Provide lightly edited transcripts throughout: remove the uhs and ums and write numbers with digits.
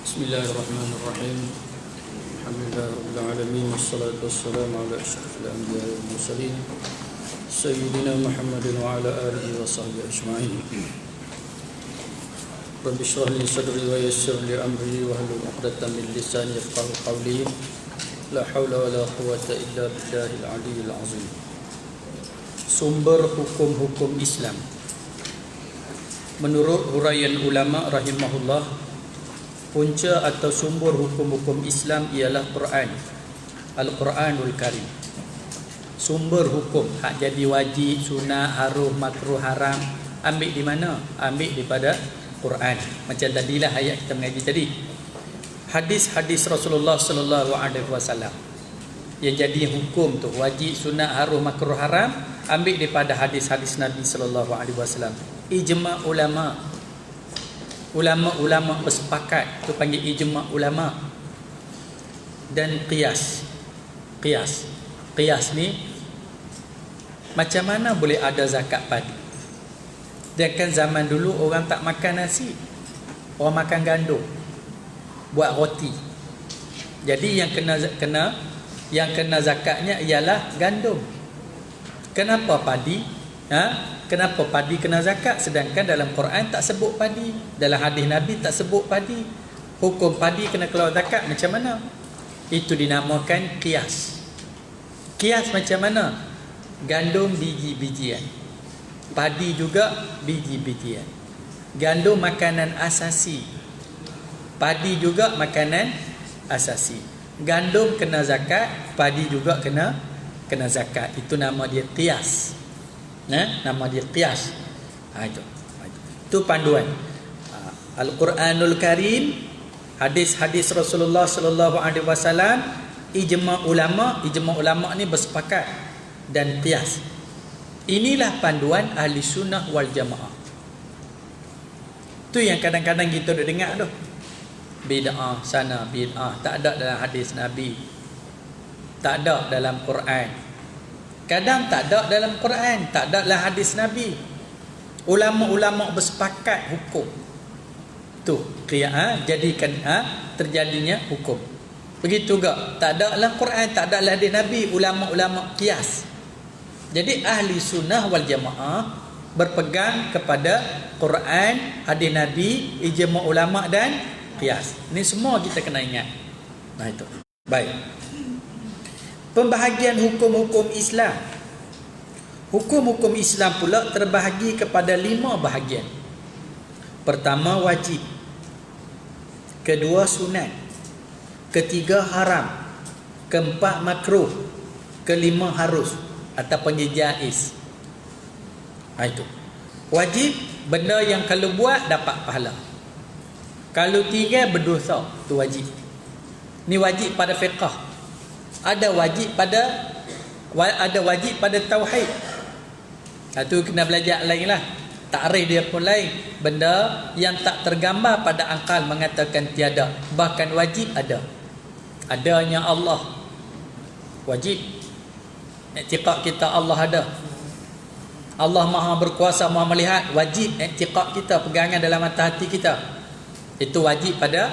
Bismillahirrahmanirrahim. Alhamdulillahirabbil alamin wassalatu wassalamu ala asyrafil anbiya'i wal mursalin sayyidina Muhammadin wa ala alihi wa sahbihi ajma'in. Rabbi shrah li sadri wa yassir li amri wa hlul 'uqdatam min lisani yafqahu qawli. La haula wa la quwwata illa billahil aliyyil azim. Sumber hukum-hukum Islam. Menurut huraian ulama rahimahullah, punca atau sumber hukum-hukum Islam ialah Quran, Al-Quranul Karim. Sumber hukum hak jadi wajib, sunat, harum, makruh, haram, ambil di mana? Ambil daripada Quran. Macam tadilah ayat kita mengaji tadi. Hadis-hadis Rasulullah sallallahu alaihi wasallam yang jadi hukum tu, wajib, sunat, harum, makruh, haram, ambil daripada hadis-hadis Nabi sallallahu alaihi wasallam. Ijma' ulama. Ulama-ulama bersepakat, tu panggil ijma' ulama. Dan qiyas. Qiyas ni macam mana boleh ada zakat padi? Dan kan zaman dulu orang tak makan nasi, orang makan gandum, buat roti. Jadi yang kena zakatnya ialah gandum. Kenapa padi? Kenapa padi kena zakat sedangkan dalam Quran tak sebut padi, dalam hadis Nabi tak sebut padi? Hukum padi kena keluar zakat macam mana? Itu dinamakan qiyas. Qiyas macam mana? Gandum biji-bijian, padi juga biji-bijian. Gandum makanan asasi, padi juga makanan asasi. Gandum kena zakat, padi juga kena zakat. Itu nama dia qiyas. Nama dia qiyas. Itu panduan. Al-Quranul Karim, hadis-hadis Rasulullah sallallahu alaihi wasallam, ijma' ulama ni bersepakat, dan qiyas. Inilah panduan ahli sunnah wal jamaah. Tu yang kadang-kadang kita dah dengar tu. Bid'ah sana, bid'ah tak ada dalam hadis Nabi, tak ada dalam Quran. Kadang tak ada dalam Quran, tak ada dalam hadis Nabi. Ulama-ulama bersepakat hukum. Tu qiyas, jadikan terjadinya hukum. Begitu juga tak ada dalam Quran, tak ada dalam hadis Nabi, ulama-ulama qiyas. Jadi ahli sunnah wal jamaah berpegang kepada Quran, hadis Nabi, ijma' ulama dan qiyas. Ini semua kita kena ingat. Itu. Baik. Pembahagian hukum-hukum Islam. Hukum-hukum Islam pula terbahagi kepada 5 bahagian. Pertama, wajib. Kedua, sunat. Ketiga, haram. Keempat, makruh. Kelima, harus atau panggil jaiz. Itu. Wajib, benda yang kalau buat dapat pahala. Kalau tinggal berdosa, tu wajib. Ni wajib pada fiqh. Ada wajib pada tauhid. Itu kena belajar lain lah. Takrif dia pun lain. Benda yang tak tergambar pada akal mengatakan tiada, bahkan wajib ada. Adanya Allah, wajib. I'tiqad kita Allah ada. Allah Maha berkuasa, Maha melihat, wajib i'tiqad kita, pegangan dalam mata hati kita. Itu wajib pada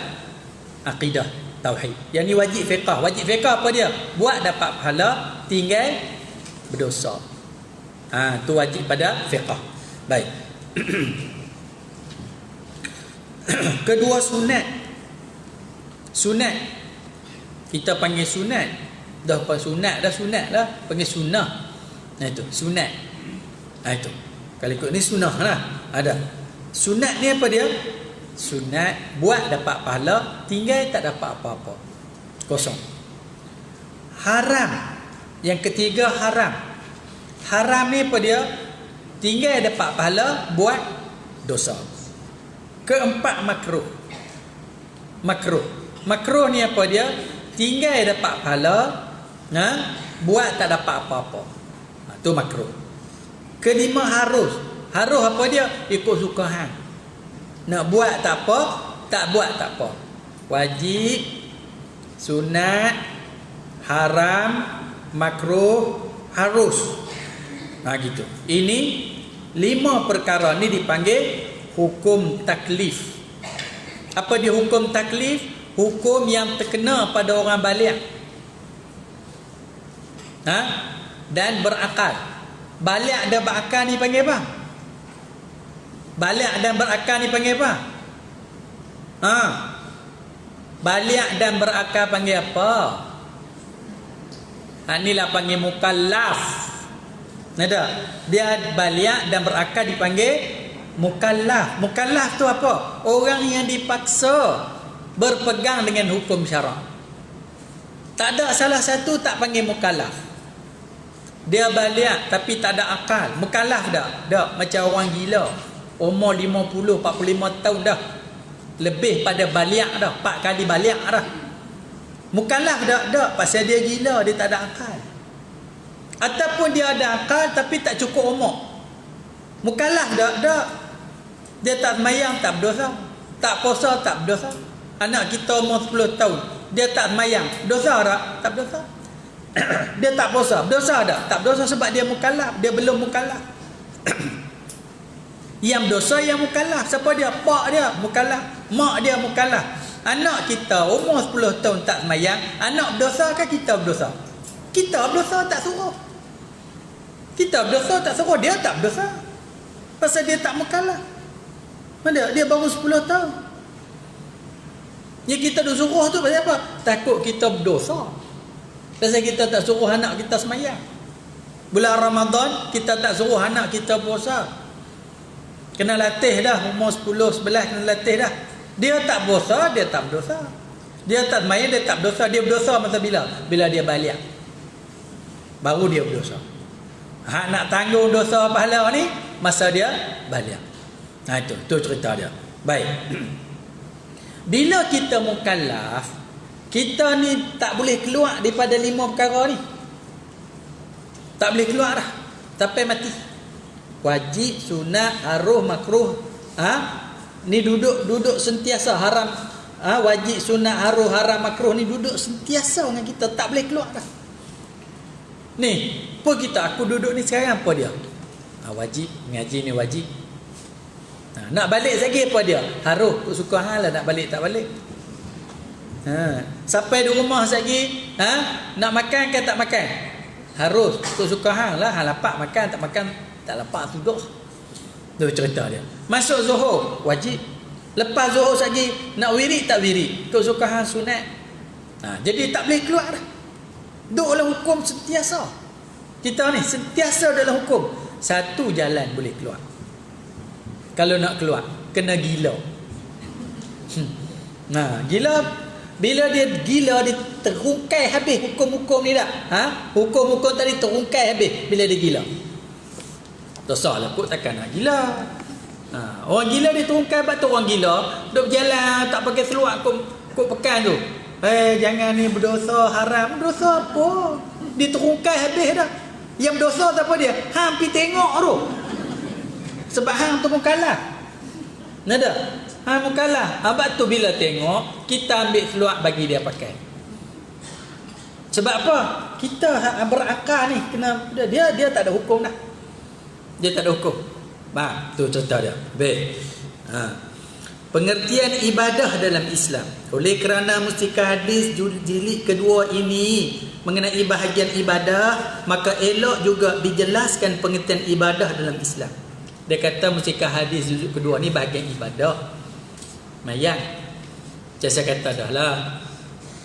akidah, tauhid. Yang ni wajib fiqh. Wajib fiqh apa dia? Buat dapat pahala, tinggal berdosa. Tu wajib pada fiqh. Baik. Kedua, sunat. Sunat. Kita panggil sunat. Dah sunat lah, panggil sunnah. Itu, sunat. Itu. Kalau ikut ni sunnah lah. Ada. Sunat ni apa dia? Sunat, buat dapat pahala, tinggal tak dapat apa-apa, kosong. Haram. Yang ketiga, haram. Haram ni apa dia? Tinggal dapat pahala, buat dosa. Keempat, makruh. Makruh ni apa dia? Tinggal dapat pahala, buat tak dapat apa-apa. Tu makruh. Kelima, harus. Harus apa dia? Ikut suka hang. Nak buat tak apa, tak buat tak apa. Wajib, sunat, haram, makruh, harus. Gitu. Ini 5 perkara ni dipanggil hukum taklif. Apa dia hukum taklif? Hukum yang terkena pada orang baligh. Dan berakal. Baligh dan berakal ni panggil apa? Baligh dan berakal ni panggil apa? Baligh dan berakal panggil apa? Inilah panggil mukallaf. Ada? Dia baligh dan berakal dipanggil mukallaf. Mukallaf tu apa? Orang yang dipaksa berpegang dengan hukum syarak. Tak ada salah satu tak panggil mukallaf. Dia baligh tapi tak ada akal. Mukallaf dah macam orang gila. Umur 50, 45 tahun dah. Lebih pada baligh dah, 4 kali baligh dah. Mukallaf dah pasal dia gila, dia tak ada akal. Ataupun dia ada akal tapi tak cukup umur. Mukallaf dah. Dia tak semayang, tak berdosa. Tak puasa, tak berdosa. Anak kita umur 10 tahun, dia tak semayang, dosa tak? Tak berdosa. Dia tak puasa, berdosa tak? Tak berdosa sebab dia mukallaf, dia belum mukallaf. Yang dosa yang mukallaf, siapa dia? Pak dia mukallaf, mak dia mukallaf. Anak kita umur 10 tahun tak semayang, anak berdosa ke kita berdosa? Kita berdosa tak suruh. Kita berdosa tak suruh, dia tak berdosa. Pasal dia tak mukallaf. Dia baru 10 tahun. Yang kita dah suruh tu pasal apa? Takut kita berdosa. Pasal kita tak suruh anak kita semayang. Bulan Ramadan kita tak suruh anak kita puasa. Kena latih dah, umur 10, 11 kena latih dah. Dia tak puasa, dia tak berdosa. Dia tak semayang, dia tak berdosa. Dia berdosa masa bila? Bila dia baligh. Baru dia berdosa. Nak tanggung dosa pahala ni masa dia baligh. Itu cerita dia. Baik. Bila kita mukallaf, kita ni tak boleh keluar daripada 5 perkara ni. Tak boleh keluar dah sampai mati. Wajib, sunat, haruh, makruh. Ni duduk sentiasa haram. Wajib, sunat, haruh, haram, makruh ni duduk sentiasa dengan kita, tak boleh keluar dah. Ni, apa aku duduk ni sekarang apa dia? Wajib, ngaji ni wajib. Nak balik lagi apa dia? Haruh, tu suka hal lah nak balik tak balik. Sampai di rumah lagi, nak makan ke tak makan? Harus, tu suka hal lah. Hal lapar makan, tak makan tak lapar tidur. Tu cerita dia. Masuk Zuhur, wajib. Lepas Zuhur lagi, nak wirid tak wirid? Tu suka hal sunat. Jadi tak boleh keluar dah. Duduk dalam hukum sentiasa. Kita ni sentiasa dalam hukum. Satu jalan boleh keluar. Kalau nak keluar, kena gila. Gila. Bila dia gila, dia terungkai habis hukum-hukum ni dah. Hukum-hukum tadi terungkai habis bila dia gila. Dosa lah kot, takkan nak gila. Orang gila dia terungkai, sebab tu orang gila duduk berjalan tak pakai seluar kot pekan tu. Jangan ni berdosa, haram. Berdosa apa? Dia terungkai habis dah. Yang berdosa siapa dia? Hang pergi tengok tu. Sebab hang tu mukallaf. Nada? Hang mukallaf. Sebab tu bila tengok, kita ambil seluar bagi dia pakai. Sebab apa? Kita berakal ni kena dia tak ada hukum dah. Dia tak ada hukum. Tu cerita dia. Baik. Pengertian ibadah dalam Islam. Oleh kerana mustika hadis jilid kedua ini mengenai bahagian ibadah, maka elok juga dijelaskan pengertian ibadah dalam Islam. Dia kata mustika hadis jilid kedua ni bahagian ibadah. Mayang. Saya kata dah lah.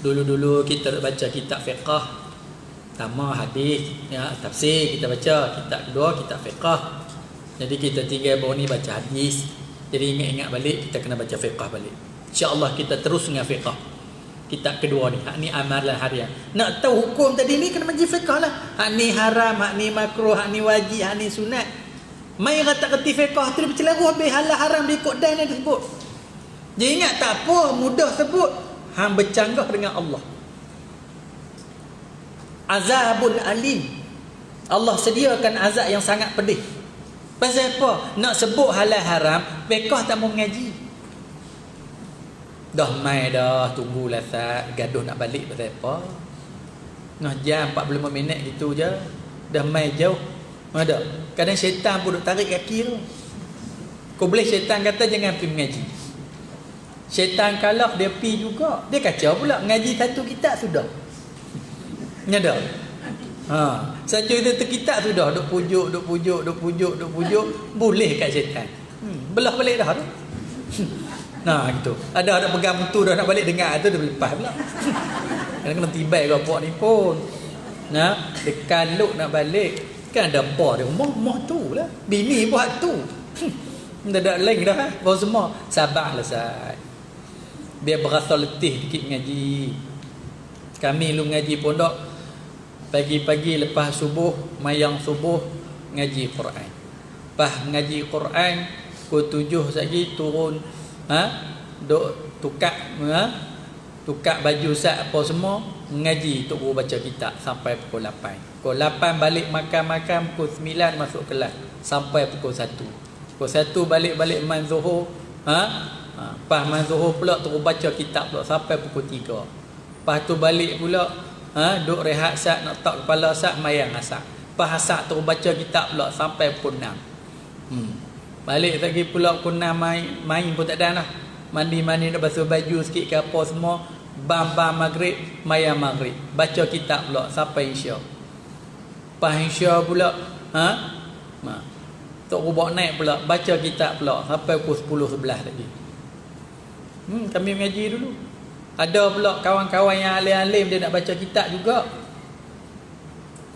Dulu-dulu kita baca kitab fiqh. Pertama hadis, tafsir kita baca. Kitab kedua kitab fiqh. Jadi kita tinggal baru ni baca hadis. Jadi ingat-ingat balik, kita kena baca fiqh balik. InsyaAllah kita terus dengan fiqh. Kitab kedua ni, hak ni amalan harian. Nak tahu hukum tadi ni, kena baca fiqh lah. Hak ni haram, hak ni makruh, hak ni wajib, hak ni sunat. Mai kata kerti fiqh tu dia bercelaruh habis halal haram dia ikut dan dia sebut. Dia ingat tak apa, mudah sebut. Hang bercanggah dengan Allah. Azabun alim. Allah sediakan azab yang sangat pedih. Pasal apa? Nak sebut halal haram, fiqh tak mau mengaji. Dah mai dah, tunggulah sat, gaduh nak balik pasal apa? Nah jam 45 minit gitu je. Dah mai jauh. Ada. Kadang syaitan pun duk tarik kaki tu. Kau boleh syaitan kata jangan pergi mengaji. Syaitan kalah dia pi juga. Dia kacau pula ngaji satu kitab sudah. Nyada. Saja kita terkitab sudah duk pujuk, boleh kat syaitan. Belah balik dah tu. Nah gitu. Ada pegang mutu dah nak balik dengar tu dia lepas pula. Kena tibai kau puak ni pun. Nah, dia kaluk nak balik kan ada apa dia. Moh tu lah. Bini buat tu. Dah ada lain dah. Kau semua sabarlah Ustaz. Biar berasa letih sikit ngaji. Kami lu ngaji pondok pagi-pagi lepas subuh, mayang subuh ngaji Quran. Lepas ngaji Quran pukul 7 lagi turun duk tukar baju Ustaz apa semua ngaji tok guru baca kitab sampai pukul 8. Pukul 8 balik makan-makan, pukul 9 masuk kelas sampai pukul 1. Pukul 1 balik man Zuhur. Lepas man Zuhur pula terus baca kitab pula sampai pukul 3. Lepas tu balik pula duk rehat Ustaz nak tak kepala Ustaz mayang asar. Lepas asar terus baca kitab pula sampai pukul 6. Balik lagi pula pukul 6 main pun tak ada lah. Mandi-mandi nak basuh baju sikit ke apa semua. Bam maghrib, mayang maghrib. Baca kitab pula sampai Isya. Lepas Isya pula Tok Rubak naik pula baca kitab pula sampai pukul 10-11 lagi. Kami mengaji dulu. Ada pula kawan-kawan yang alim-alim dia nak baca kitab juga.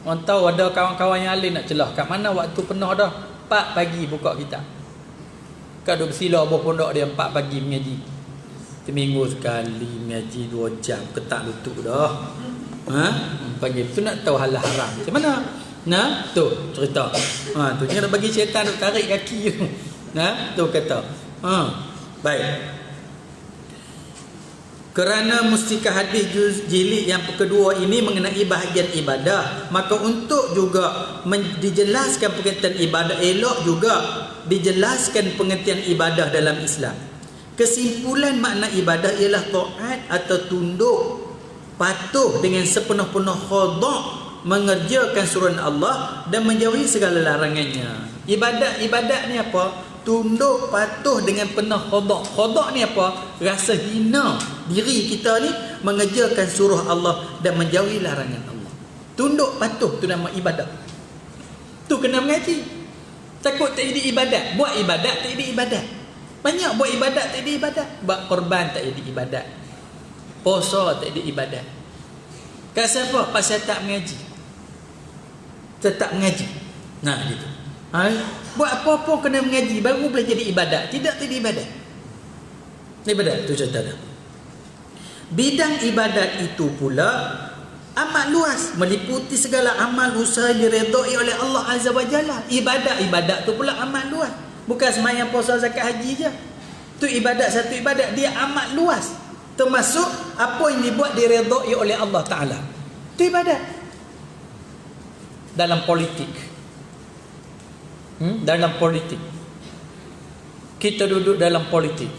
Orang tahu ada kawan-kawan yang alim nak celah. Kat mana waktu penuh dah 4 pagi buka kitab. Kau duduk bersila buah pondok dia 4 pagi mengaji. Seminggu sekali mengaji 2 jam ketak lutut dah. Pagi tu nak tahu halal haram. Macam mana? Nah, tu cerita. Tu jangan nak bagi syaitan duk tarik kaki tu. Tu kata. Baik. Kerana mustikah hadis jilid yang kedua ini mengenai bahagian ibadah, maka untuk juga dijelaskan pengertian ibadah, elok juga dijelaskan pengertian ibadah dalam Islam. Kesimpulan makna ibadah ialah taat atau tunduk, patuh dengan sepenuh-penuh khudu', mengerjakan suruhan Allah dan menjauhi segala larangannya. Ibadat ni apa? Tunduk patuh dengan penuh khudu'. Khudu' ni apa? Rasa hina diri kita ni, mengerjakan suruh Allah dan menjauhi larangan Allah. Tunduk patuh tu nama ibadat. Tu kena mengaji. Takut tak jadi ibadat. Buat ibadat tak jadi ibadat. Banyak buat ibadat tak jadi ibadat. Buat korban tak jadi ibadat. Puasa tak jadi ibadat. Kat siapa? Pasal tak mengaji. Tetap mengaji. Nah gitu. Buat apa-apa kena mengaji baru boleh jadi ibadat. Tidak jadi ibadat. Ibadat tu cerita dah. Bidang ibadat itu pula amat luas, meliputi segala amal usaha diredai oleh Allah Azza wa Jalla. Ibadat tu pula amat luas. Bukan sembahyang puasa zakat haji je. Tu ibadat, satu ibadat dia amat luas. Termasuk apa yang dibuat diredai oleh Allah Taala. Tu ibadat. Dalam politik. Dalam politik. Kita duduk dalam politik.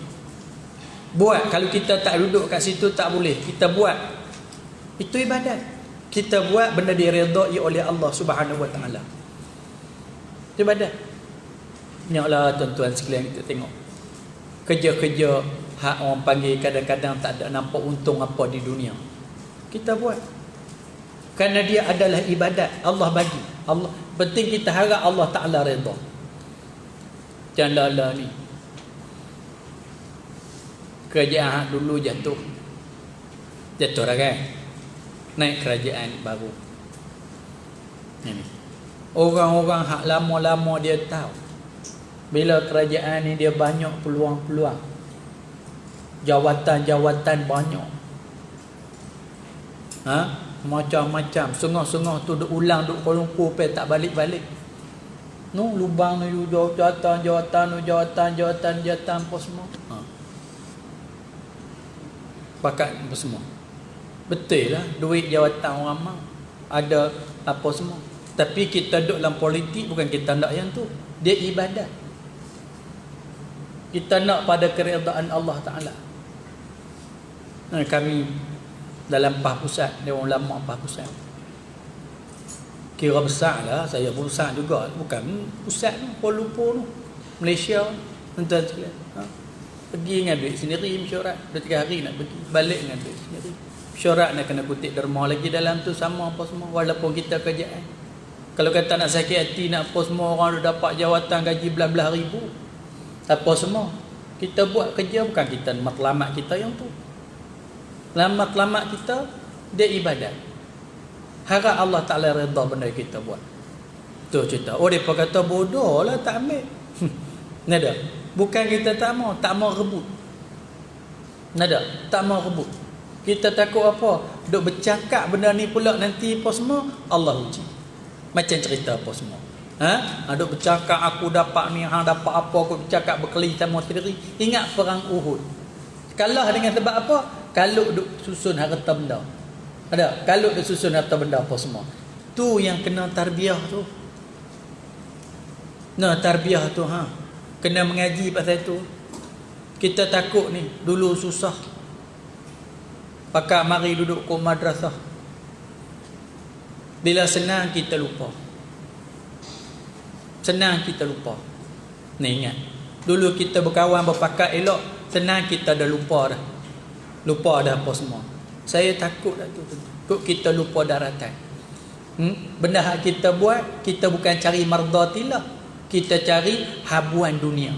Buat, kalau kita tak duduk kat situ tak boleh. Kita buat. Itu ibadat. Kita buat benda diredai oleh Allah Subhanahu wa taala. Itu ibadat. Tengoklah tuan-tuan sekalian, kita tengok. Kerja-kerja hak orang panggil kadang-kadang tak ada nampak untung apa di dunia. Kita buat. Kerana dia adalah ibadat. Allah bagi. Allah penting kita harap Allah Taala redha. Janganlah ni. Kerajaan dulu jatuh dah kan, naik kerajaan baru ini. Orang-orang hak lama-lama dia tahu bila kerajaan ni dia banyak peluang-peluang, jawatan-jawatan banyak, macam-macam. Sengah-sengah tu duk ulang duk Kuala Lumpur pe tak balik-balik. Lubang ni jawatan apa semua. Pakat apa semua. Betul lah, duit jawatan orang ramai, ada apa semua. Tapi kita duduk dalam politik bukan kita nak yang tu. Dia ibadat. Kita nak pada keredaan Allah Ta'ala. Kami dalam PAH Pusat, dia orang lama PAH Pusat. Kira besar lah, saya pun besar juga. Bukan pusat tu, Kuala Lumpur tu, Malaysia, tuan-tuan sekalian. Pergi dengan duit sendiri mesyuarat. 2-3 hari nak pergi, balik dengan duit sendiri. Mesyuarat nak kena kutip derma lagi dalam tu sama apa semua. Walaupun kita kerjaan. Kalau kata nak sakit hati, nak apa semua, orang dah dapat jawatan gaji belah-belah ribu. Apa semua. Kita buat kerja bukan kita matlamat kita yang tu. Matlamat kita, dia ibadat. Harap Allah Ta'ala redha benda kita buat. Tu cerita. Oh, mereka kata bodoh lah tak ambil. Nada. Bukan kita tak mau rebut. Nada, tak mau rebut. Kita takut apa? Duk bercakap benda ni pula nanti apa semua, Allah uji. Macam cerita apa semua. Duk bercakap aku dapat ni, hang dapat apa, aku bercakap berkeli sama sendiri. Ingat perang Uhud. Kalah dengan sebab apa? Kalau duk susun harta benda. Ada, kalau duk susun harta benda apa semua. Tu yang kena tarbiyah tu. Nah, tarbiyah tu kena mengaji pasal tu. Kita takut ni, dulu susah. Pakak mari duduk ke madrasah. Bila senang kita lupa. Senang kita lupa. Ni ingat. Dulu kita berkawan berpakat elok, senang kita dah lupa dah. Lupa dah apa semua. Saya takut dah tu. Kok kita lupa daratan. Benda yang kita buat, kita bukan cari mardatilah. Kita cari habuan dunia.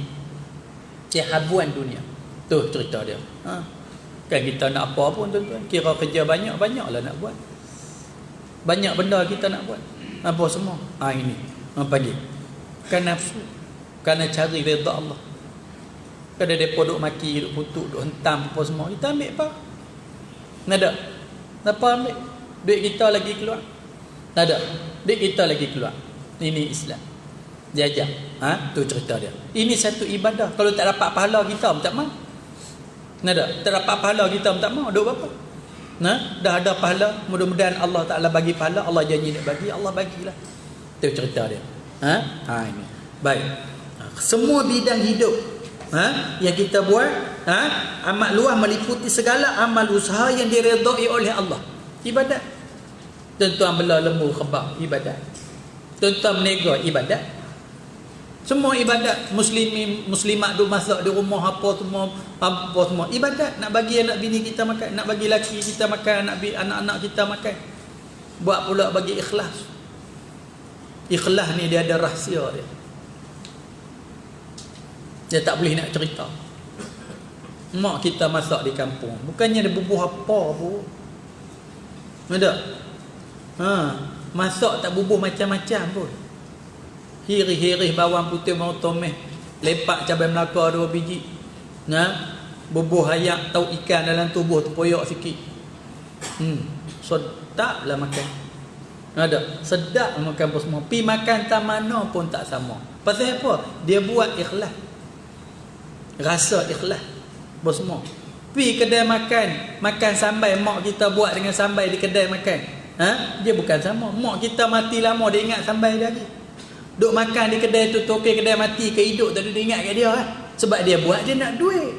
Habuan dunia. Tu cerita dia. Kan kita nak apa pun tuan-tuan. Kira kerja banyak-banyaklah nak buat. Banyak benda kita nak buat. Apa semua? Ini. Pagi. Kan nafsu. Kerana cari redha Allah. Kadang mereka duk maki, duk kutuk, duk hentam apa semua. Kita ambil apa? Nada. Apa ambil? Duit kita lagi keluar. Nada. Duit kita lagi keluar. Ini Islam. Jajak. Tu cerita dia. Ini satu ibadah. Kalau tak dapat pahala kita, tak mau. Nada. Tak dapat pahala kita, tak mau. Duk apa? Dah ada pahala. Mudah-mudahan Allah Ta'ala bagi pahala. Allah janji nak bagi, Allah bagilah. Tu cerita dia. Ini. Baik. Semua bidang hidup yang kita buat, amal luah meliputi segala amal usaha yang diredai oleh Allah. Ibadat. Tuan-tuan bela lembu khabar, ibadat. Tuan-tuan menega, ibadat. Semua ibadat. Muslimat duk masak di rumah apa semua ibadat. Nak bagi anak bini kita makan, nak bagi laki kita makan, anak-anak kita makan. Buat pula bagi ikhlas. Ikhlas ni dia ada rahsia dia. Dia tak boleh nak cerita. Mak kita masak di kampung, bukannya dia bubuh apa pun. Ada? Masak tak bubuh macam-macam pun. Hirih-hirih bawang putih, bawang tomeh, lepak cabai Melaka 2 biji. Bubuh ayak, tahu ikan dalam tubuh terpoyak sikit. Sedaplah makan. Ada, sedap makan apa semua. Pi makan tak mana pun tak sama. Pasal apa? Dia buat ikhlas. Rasa ikhlas. Apa semua. Pi kedai makan sambai mak kita buat dengan sambai di kedai makan. Dia bukan sama. Mak kita mati lama, dia ingat sambai dia lagi. Duk makan di kedai tu, toke kedai mati ke hidup, tak ada ingat kat dia sebab dia buat, dia nak duit.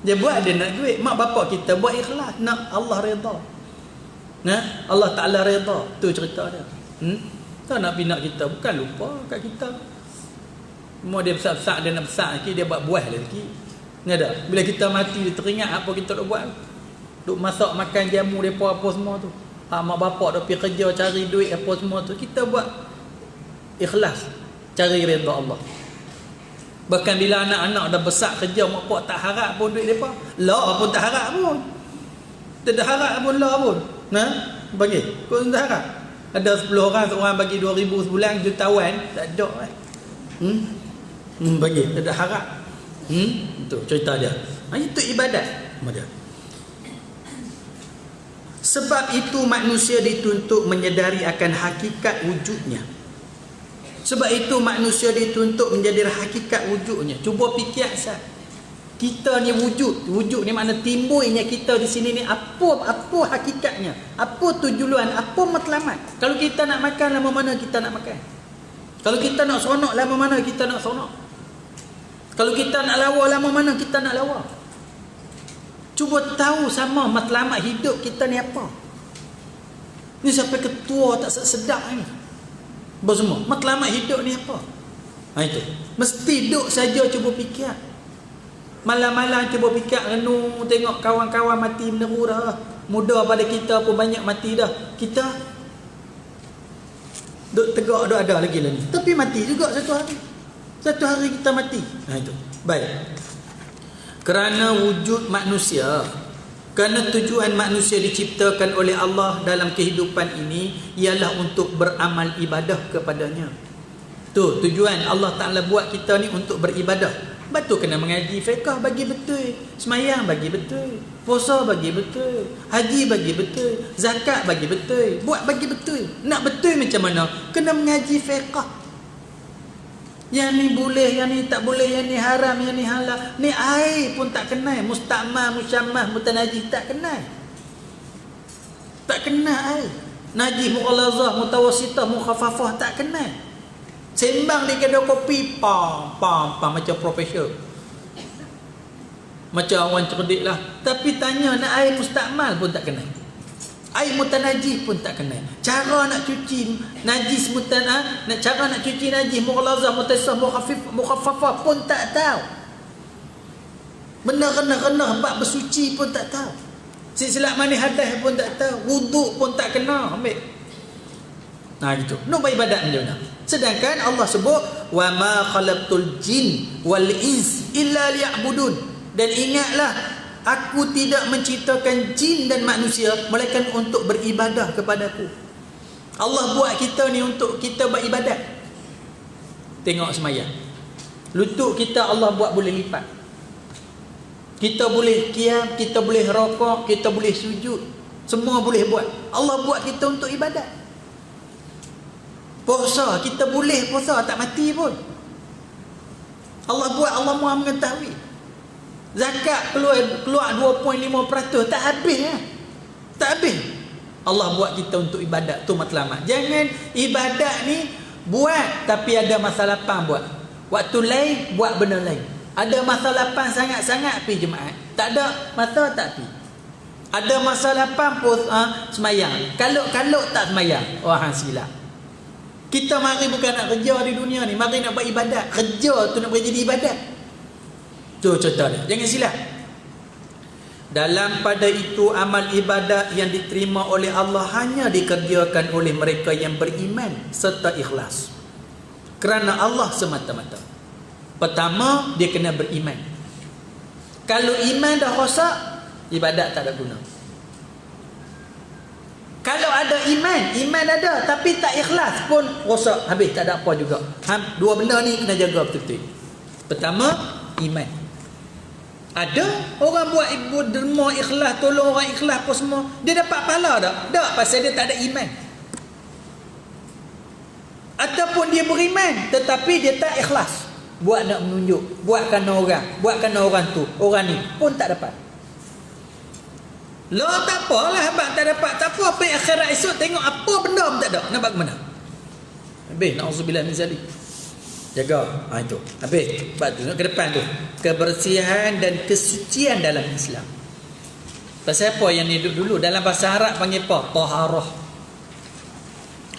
Dia buat, dia nak duit. Mak bapak kita buat ikhlas, nak Allah redha. Allah Ta'ala redha. Tu cerita dia. Tak nak pinak kita, bukan lupa kat kita. Mau dia besar-besar, dia nak besar lagi, dia buat buah lagi. Ni ada. Bila kita mati, dia teringat apa kita dah buat. Duk masak makan jamu depa apa semua tu. Mak bapak dah pergi kerja cari duit apa semua tu. Kita buat ikhlas, cari redha Allah. Bahkan bila anak-anak dah besar kerja, mak bapak tak harap pun duit depa. La pun tak harap pun. Tak ada harap pun la pun. Bagi. Kau tak harap. Ada 10 orang, seorang bagi 2,000 sebulan, jutawan, tak ada bagi, tak ada harap. Itu cerita dia. Itu ibadat dia. Sebab itu manusia dituntut menyedari akan hakikat wujudnya. Sebab itu manusia dituntut menjadi hakikat wujudnya. Cuba fikir asal. Kita ni wujud ni makna timbulnya kita di sini ni apa hakikatnya? Apa tujuan? Apa matlamat? Kalau kita nak makan, lama mana kita nak makan? Kalau kita nak seronok, lama mana kita nak seronok? Kalau kita nak lawa, lama mana kita nak lawa? Cuba tahu sama matlamat hidup kita ni apa. Ni sampai ketua tak sedap ni. Semua matlamat hidup ni apa? Itu. Mesti duduk saja cuba fikir. Malam-malam cuba fikir renung, tengok kawan-kawan mati meneru dah. Muda pada kita pun banyak mati dah. Kita duk tegak duk ada lagi lah ni. Tapi mati juga satu hari. Satu hari kita mati. Itu. Baik. Kerana wujud manusia, kerana tujuan manusia diciptakan oleh Allah dalam kehidupan ini ialah untuk beramal ibadah kepadanya. Tu tujuan Allah Ta'ala buat kita ni untuk beribadah. Betul kena mengaji fiqh bagi betul, semayang bagi betul, puasa bagi betul, haji bagi betul, zakat bagi betul, buat bagi betul. Nak betul macam mana? Kena mengaji fiqh. Yang ni boleh, yang ni tak boleh, yang ni haram, yang ni halal. Ni air pun tak kenal, mustakmal, musyammah, mutanajih tak kenal. Tak kenal air. Najih, mughalazah, mutawassitah, mukhaffafah tak kenal. Sembang di kedai kopi, pam macam profesor. Macam orang cerdik lah. Tapi tanya nak air mustakmal pun tak kenal. Air mutanajih pun tak kenal. Cara nak cuci najis cara nak cuci najis, mughalazah, mutawassitah, mukhaffafah pun tak tahu. Benda renah-renah bab bersuci pun tak tahu. Silsilah mani hadas pun tak tahu. Wuduk pun tak kenal. Ambil. Nah gitu. Nak buat ibadat macam mana? Sedangkan Allah sebut wa ma khalaqtul jin wal ins illa liya'budun. Dan ingatlah, aku tidak menciptakan jin dan manusia melainkan untuk beribadah kepadaku. Allah buat kita ni untuk kita beribadat. Tengok semayang. Lutut kita Allah buat boleh lipat. Kita boleh qiyam, kita boleh rokok, kita boleh sujud. Semua boleh buat. Allah buat kita untuk ibadat. Puasa, kita boleh puasa tak mati pun. Allah buat, Allah Maha mengetahui. Zakat keluar 2.5%, tak habis lah. Tak habis. Allah buat kita untuk ibadat, tu matlamat. Jangan ibadat ni buat tapi ada masa lapang buat. Waktu lain buat benda lain. Ada masa lapang sangat-sangat pergi jemaat. Tak ada masa tak pergi. Ada masa lapang pun semayang. Kalau tak semayang, hang silap. Kita mari bukan nak kerja di dunia ni, mari nak buat ibadat. Kerja tu nak boleh jadi ibadat. Tu contoh dia. Jangan silap. Dalam pada itu amal ibadat yang diterima oleh Allah hanya dikerjakan oleh mereka yang beriman serta ikhlas. Kerana Allah semata-mata. Pertama, dia kena beriman. Kalau iman dah rosak, ibadat tak ada guna. Kalau ada iman ada tapi tak ikhlas pun rosak, habis tak ada apa juga. Dua benda ni kena jaga betul-betul. Pertama, iman. Ada orang buat derma ikhlas, tolong orang ikhlas apa semua, dia dapat pahala tak? Tak, pasal dia tak ada iman. Ataupun dia beriman tetapi dia tak ikhlas. Buat nak menunjuk, buatkan orang tu, orang ni pun tak dapat. Lah tak apalah, abang tak dapat, tak apa, pergi akhirat esok tengok apa benda pun tak ada. Nak buat ke mana? Habis, na'udzubillah min zalik. Jaga. Itu. Habis. Sebab tu, ke depan tu. Kebersihan dan kesucian dalam Islam. Pasal apa yang ni dulu? Dalam bahasa Arab panggil apa? Taharah.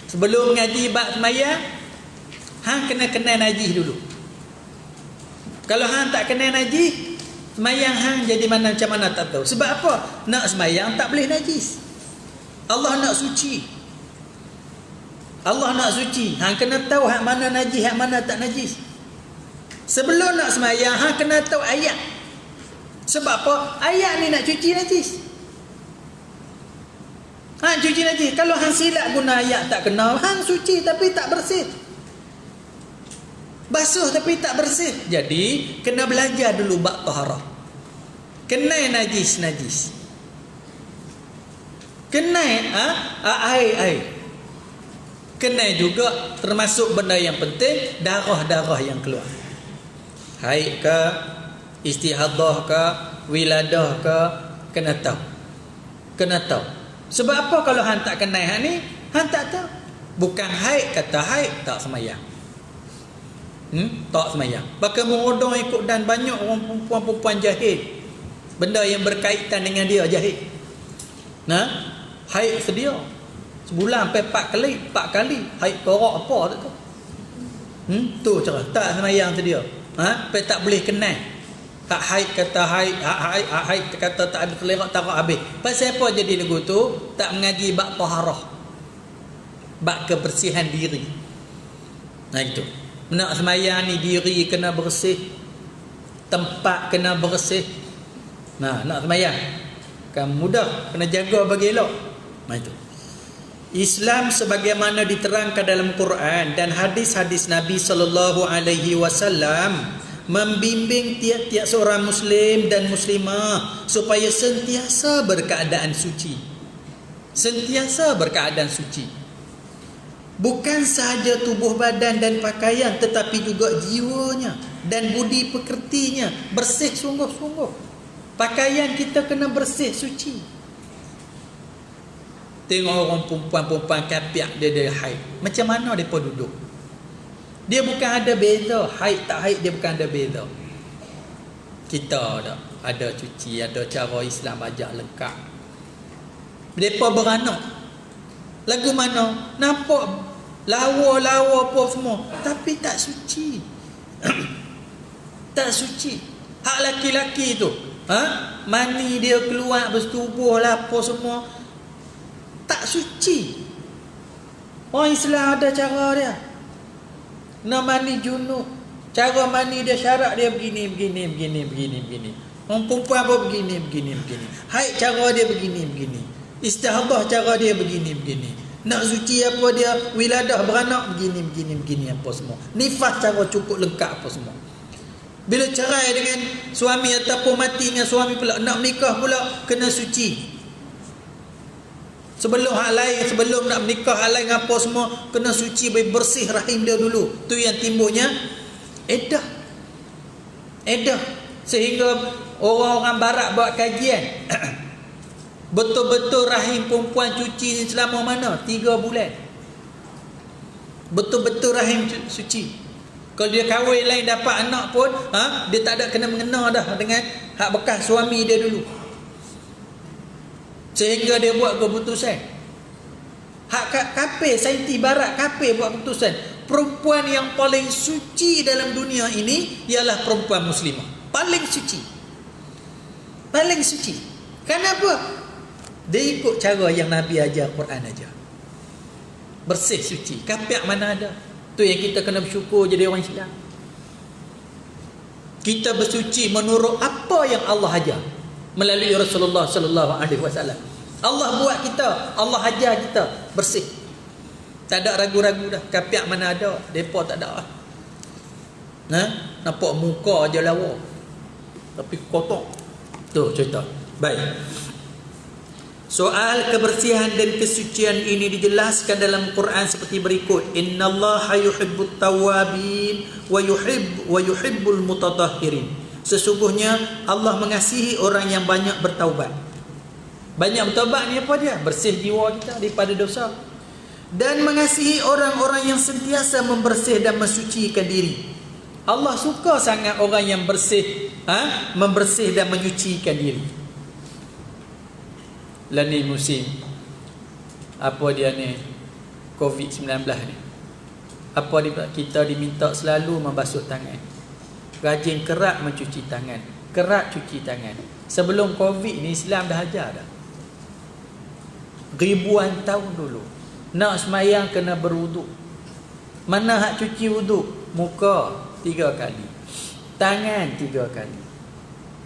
Sebelum mengaji bab sembahyang, hang kena kenal najis dulu. Kalau hang tak kenal najis, sembahyang hang jadi mana macam mana tak tahu. Sebab apa? Nak sembahyang tak boleh najis. Allah nak suci. Allah nak suci. Hang kena tahu hak mana najis, hak mana tak najis. Sebelum nak sembahyang, hang kena tahu ayat. Sebab apa? Ayat ni nak cuci najis. Hang cuci najis. Kalau hang silap guna ayat tak kenal, hang suci tapi tak bersih. Basuh tapi tak bersih. Jadi kena belajar dulu bab taharah. Kenal najis. Kenal air. Kenal juga termasuk benda yang penting, darah-darah yang keluar. Haid ke, istihadah ke, wiladah ke, kena tahu. Kena tahu. Sebab apa kalau hang tak kenal hang ni, hang tak tahu. Bukan haid kata haid tak semayang. Tak semayang. Bahkan merodong ikut dan banyak orang perempuan jahil. Benda yang berkaitan dengan dia jahil. Haid sedia. Sebulan sampai 4 kali haid torak apa tak tahu. Tu cara tak semayang sedia. Sampai tak boleh kenal. Hak haid kata haid, hak haid kata tak ada telerak tarak habis. Pasal apa jadi lagu tu? Tak mengaji bab taharah, bab kebersihan diri. Nah itu. Nak sembahyang ni diri kena bersih, tempat kena bersih. Nah, nak sembahyang kan mudah, kena jaga bagi elok. Nah itu. Islam sebagaimana diterangkan dalam Quran dan hadis-hadis Nabi sallallahu alaihi wasallam membimbing tiap-tiap seorang muslim dan muslimah supaya sentiasa berkeadaan suci. Sentiasa berkeadaan suci. Bukan sahaja tubuh badan dan pakaian, tetapi juga jiwanya dan budi pekertinya bersih sungguh-sungguh. Pakaian kita kena bersih, suci. Tengok orang perempuan-perempuan kapiak dia haid. Macam mana mereka duduk? Dia bukan ada beza. Haid tak haid dia bukan ada beza. Kita ada cuci, ada cara Islam ajak lengkap. Mereka beranak. Lagu mana? Nampak lawa-lawa apa semua. Tapi tak suci. Tak suci. Hak laki-laki tu. Mani dia keluar bersetubuh lah apa semua. Tak suci. Orang Islam ada cara dia. Nak mani junub, cara mani dia syarat dia begini. Orang perempuan apa begini. Haid cara dia begini. Istihadah cara dia begini. Nak suci apa dia, wiladah beranak begini apa semua. Nifas cara cukup lengkap apa semua. Bila cerai dengan suami ataupun mati dengan suami pula, nak menikah pula kena suci. Sebelum hal lain, sebelum nak menikah hal lain apa semua, kena suci, bersih rahim dia dulu. Tu yang timbulnya edah. Sehingga orang-orang barat buat kajian. Betul-betul rahim perempuan cuci selama mana? 3 bulan. Betul-betul rahim suci. Kalau dia kahwin lain dapat anak pun, dia tak ada kena mengena dah dengan hak bekas suami dia dulu. Sehingga dia buat keputusan. Hak kafir, saintis barat kafir buat keputusan. Perempuan yang paling suci dalam dunia ini ialah perempuan muslimah. Paling suci. Paling suci. Kenapa? Dia ikut cara yang Nabi ajar, Quran ajar. Bersih, suci. Kafir mana ada? Tu yang kita kena bersyukur jadi orang Islam. Kita bersuci menurut apa yang Allah ajar melalui Rasulullah sallallahu alaihi wasallam. Allah buat kita, Allah ajar kita bersih. Tak ada ragu-ragu dah. Kafir mana ada? Depa tak ada. Nampak muka aja lawa. Tapi kotor. Tu cerita. Baik. Soal kebersihan dan kesucian ini dijelaskan dalam Quran seperti berikut. Innallaha yuhibbut tawwabin wa yuhibbul mutatahhirin. Sesungguhnya Allah mengasihi orang yang banyak bertaubat. Banyak bertaubat ni apa dia? Bersih jiwa kita daripada dosa. Dan mengasihi orang-orang yang sentiasa membersih dan mensucikan diri. Allah suka sangat orang yang bersih, membersih dan menyucikan diri. Lah ni musim apa dia ni, COVID-19 ni. Apa dia, kita diminta selalu membasuh tangan. Rajin kerat mencuci tangan. Kerat cuci tangan. Sebelum COVID ni Islam dah ajar dah. Ribuan tahun dulu. Nak semayang kena berwuduk. Mana hak cuci wuduk? Muka 3 kali. Tangan 3 kali.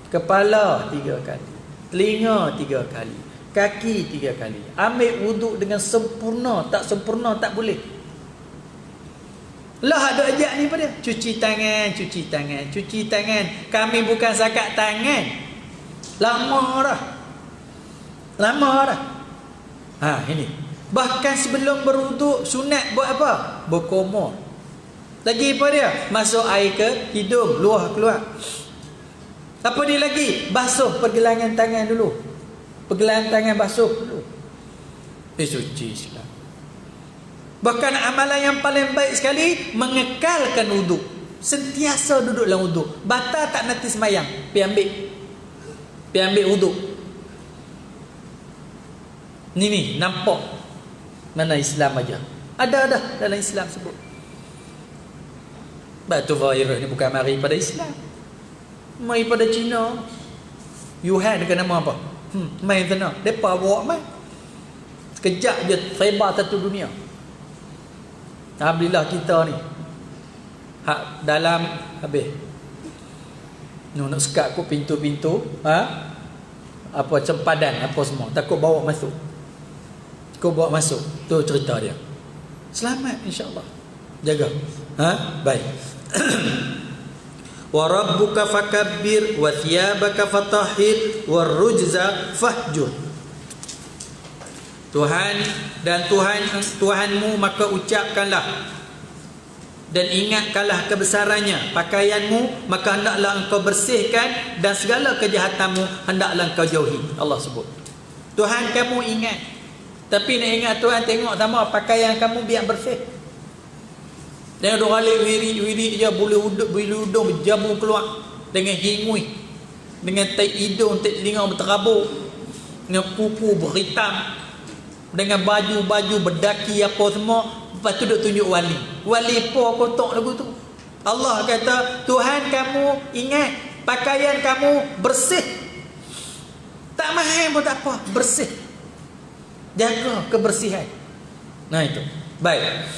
Kepala 3 kali. Telinga 3 kali. Kaki 3 kali. Ambil wuduk dengan sempurna. Tak sempurna tak boleh. Lah ada ajak ni pada cuci tangan. Cuci tangan. Kami bukan zakat tangan. Lama dah. Ini. Bahkan sebelum berwuduk sunat buat apa? Berkumur. Lagi apa dia? Masuk air ke hidung, luah keluar. Apa dia lagi? Basuh pergelangan tangan dulu. Pergelangan tangan basuh dulu. Suci Islam. Bahkan amalan yang paling baik sekali mengekalkan wuduk. Sentiasa duduk dalam wuduk. Batal tak nanti semayang, pergi ambil wuduk. Ni nampak mana Islam aja. Ada dalam Islam sebut. Batu virus ni bukan mari pada Islam. Mai pada Cina. Yuhan dengan nama apa? Mai sana. Depa bawa mai. Sekejap je sebar satu dunia. Alhamdulillah kita ni dalam habis. Nak sekat aku pintu-pintu, apa sempadan apa semua. Takut bawa masuk. Takut bawa masuk. Tu cerita dia. Selamat insya-Allah. Jaga. Baik. Wa rabbuka fakabbir wa thiyabaka fatahhir warujza fahjur. Tuhan dan Tuhanmu maka ucapkanlah dan ingatkanlah kebesarannya. Pakaianmu maka hendaklah engkau bersihkan, dan segala kejahatanmu hendaklah engkau jauhi. Allah sebut Tuhan kamu ingat. Tapi nak ingat Tuhan, tengok sama pakaian kamu biar bersih. Jangan duk alik wiri je, bulu hudung berjabu keluar dengan hingui, dengan tai hidung, tai telinga berterabur, dengan kuku berhitam, dengan baju berdaki apa semua. Lepas tu duk tunjuk wali. Wali po kotak lagu tu. Allah kata, Tuhan kamu ingat, pakaian kamu bersih. Tak mahal pun tak apa, bersih. Jaga kebersihan. Nah itu. Baik.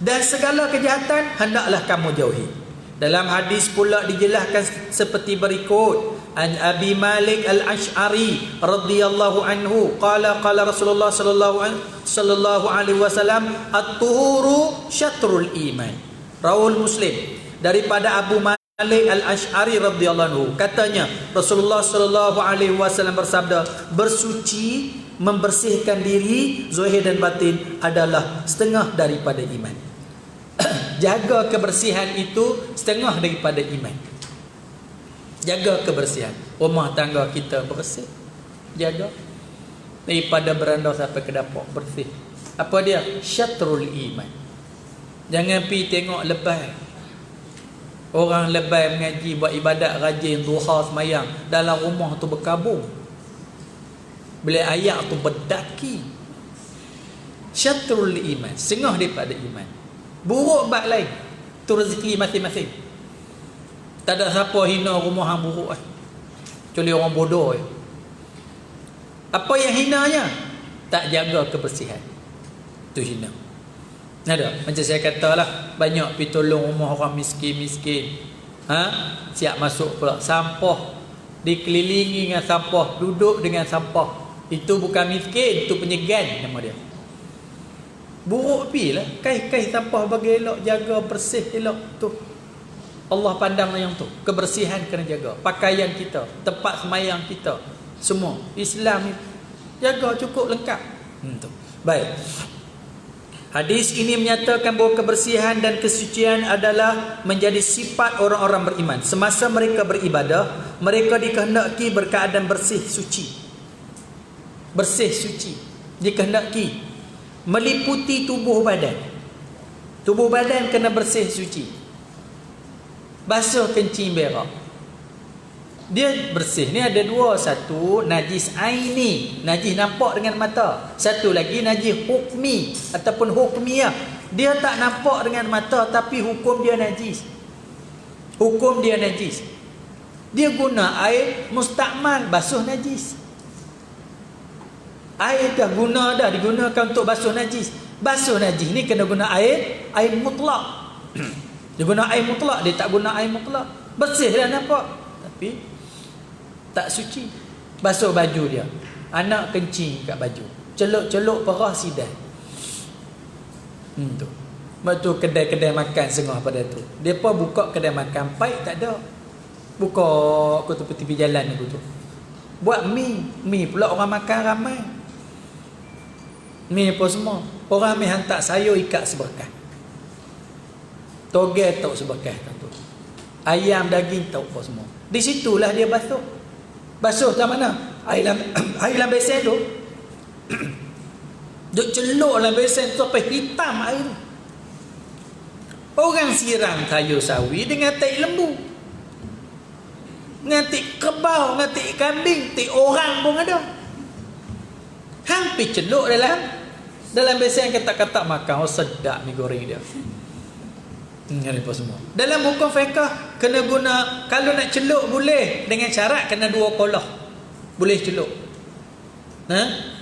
Dan segala kejahatan hendaklah kamu jauhi. Dalam hadis pula dijelaskan seperti berikut. An Abi Malik Al-Ash'ari radhiyallahu anhu qala Rasulullah sallallahu alaihi wasallam at-tuhuru syatrul iman. Rawahul Muslim. Daripada Abu Malik Al-Ash'ari radhiyallahu anhu, katanya Rasulullah sallallahu alaihi wasallam bersabda, bersuci, membersihkan diri zahir dan batin adalah setengah daripada iman. Jaga kebersihan itu setengah daripada iman. Jaga kebersihan. Rumah tangga kita bersih. Jaga. Daripada beranda sampai ke dapur bersih. Apa dia? Syatrul iman. Jangan pergi tengok lebay. Orang lebay mengaji, buat ibadat rajin, duha, semayang, dalam rumah tu berkabung. Bila ayat tu berdaki. Syatrul iman, setengah daripada iman. Buruk bak lain. Tu rezeki masing-masing. Tak ada siapa hina rumah hang buruk kecuali orang bodoh. Apa yang hinanya? Tak jaga kebersihan. Tu hina. Ada. Macam saya katalah, banyak pergi tolong rumah orang miskin-miskin. Siap masuk pula sampah, dikelilingi dengan sampah, duduk dengan sampah. Itu bukan miskin, itu penyegan nama dia. Buruk pi lah. Kai sampah bagi elok, jaga bersih elok tu. Allah pandang yang tu. Kebersihan kena jaga. Pakaian kita, tempat semayang kita, semua Islam ni jaga cukup lengkap. Tu. Baik. Hadis ini menyatakan bahawa kebersihan dan kesucian adalah menjadi sifat orang-orang beriman. Semasa mereka beribadah, mereka dikehendaki berkeadaan bersih suci. Bersih suci dikehendaki, meliputi tubuh badan. Tubuh badan kena bersih suci. Basuh kencing berak, dia bersih. Ni ada dua. Satu najis aini, najis nampak dengan mata. Satu lagi najis hukmi ataupun hukmiyah. Dia tak nampak dengan mata tapi hukum dia najis. Hukum dia najis. Dia guna air mustakmal basuh najis. Air dah guna dah, digunakan untuk basuh najis. Basuh najis ni kena guna air mutlak. Dia guna air mutlak, dia tak guna air mutlak. Bersih dah nampak tapi tak suci. Basuh baju dia, anak kencing kat baju, celuk-celuk perah sidai. Tu. Lepas tu kedai-kedai makan sengah pada tu. Dia pun buka kedai makan, paik tak ada. Buka ke tepi-tepi jalan aku tu. Buat mi pula orang makan ramai. Mi apa semua. Orang mi hantar sayur ikat seberkas. Togel tak seberkas tu. Ayam daging tak apa semua. Di situlah dia basuh. Basuh tak mana? Air dalam besen tu. Duk celuk dalam besen tu sampai hitam air tu. Orang siram sayur sawi dengan tai lembu. Dengan tik kebau, dengan tik kambing, tik orang pun ada. Hampir celuk dalam besen, kata-kata makan. Oh sedap mi goreng dia. Apa semua. Dalam hukum fiqh kena guna, kalau nak celup boleh dengan syarat kena 2 kolah. Boleh celup.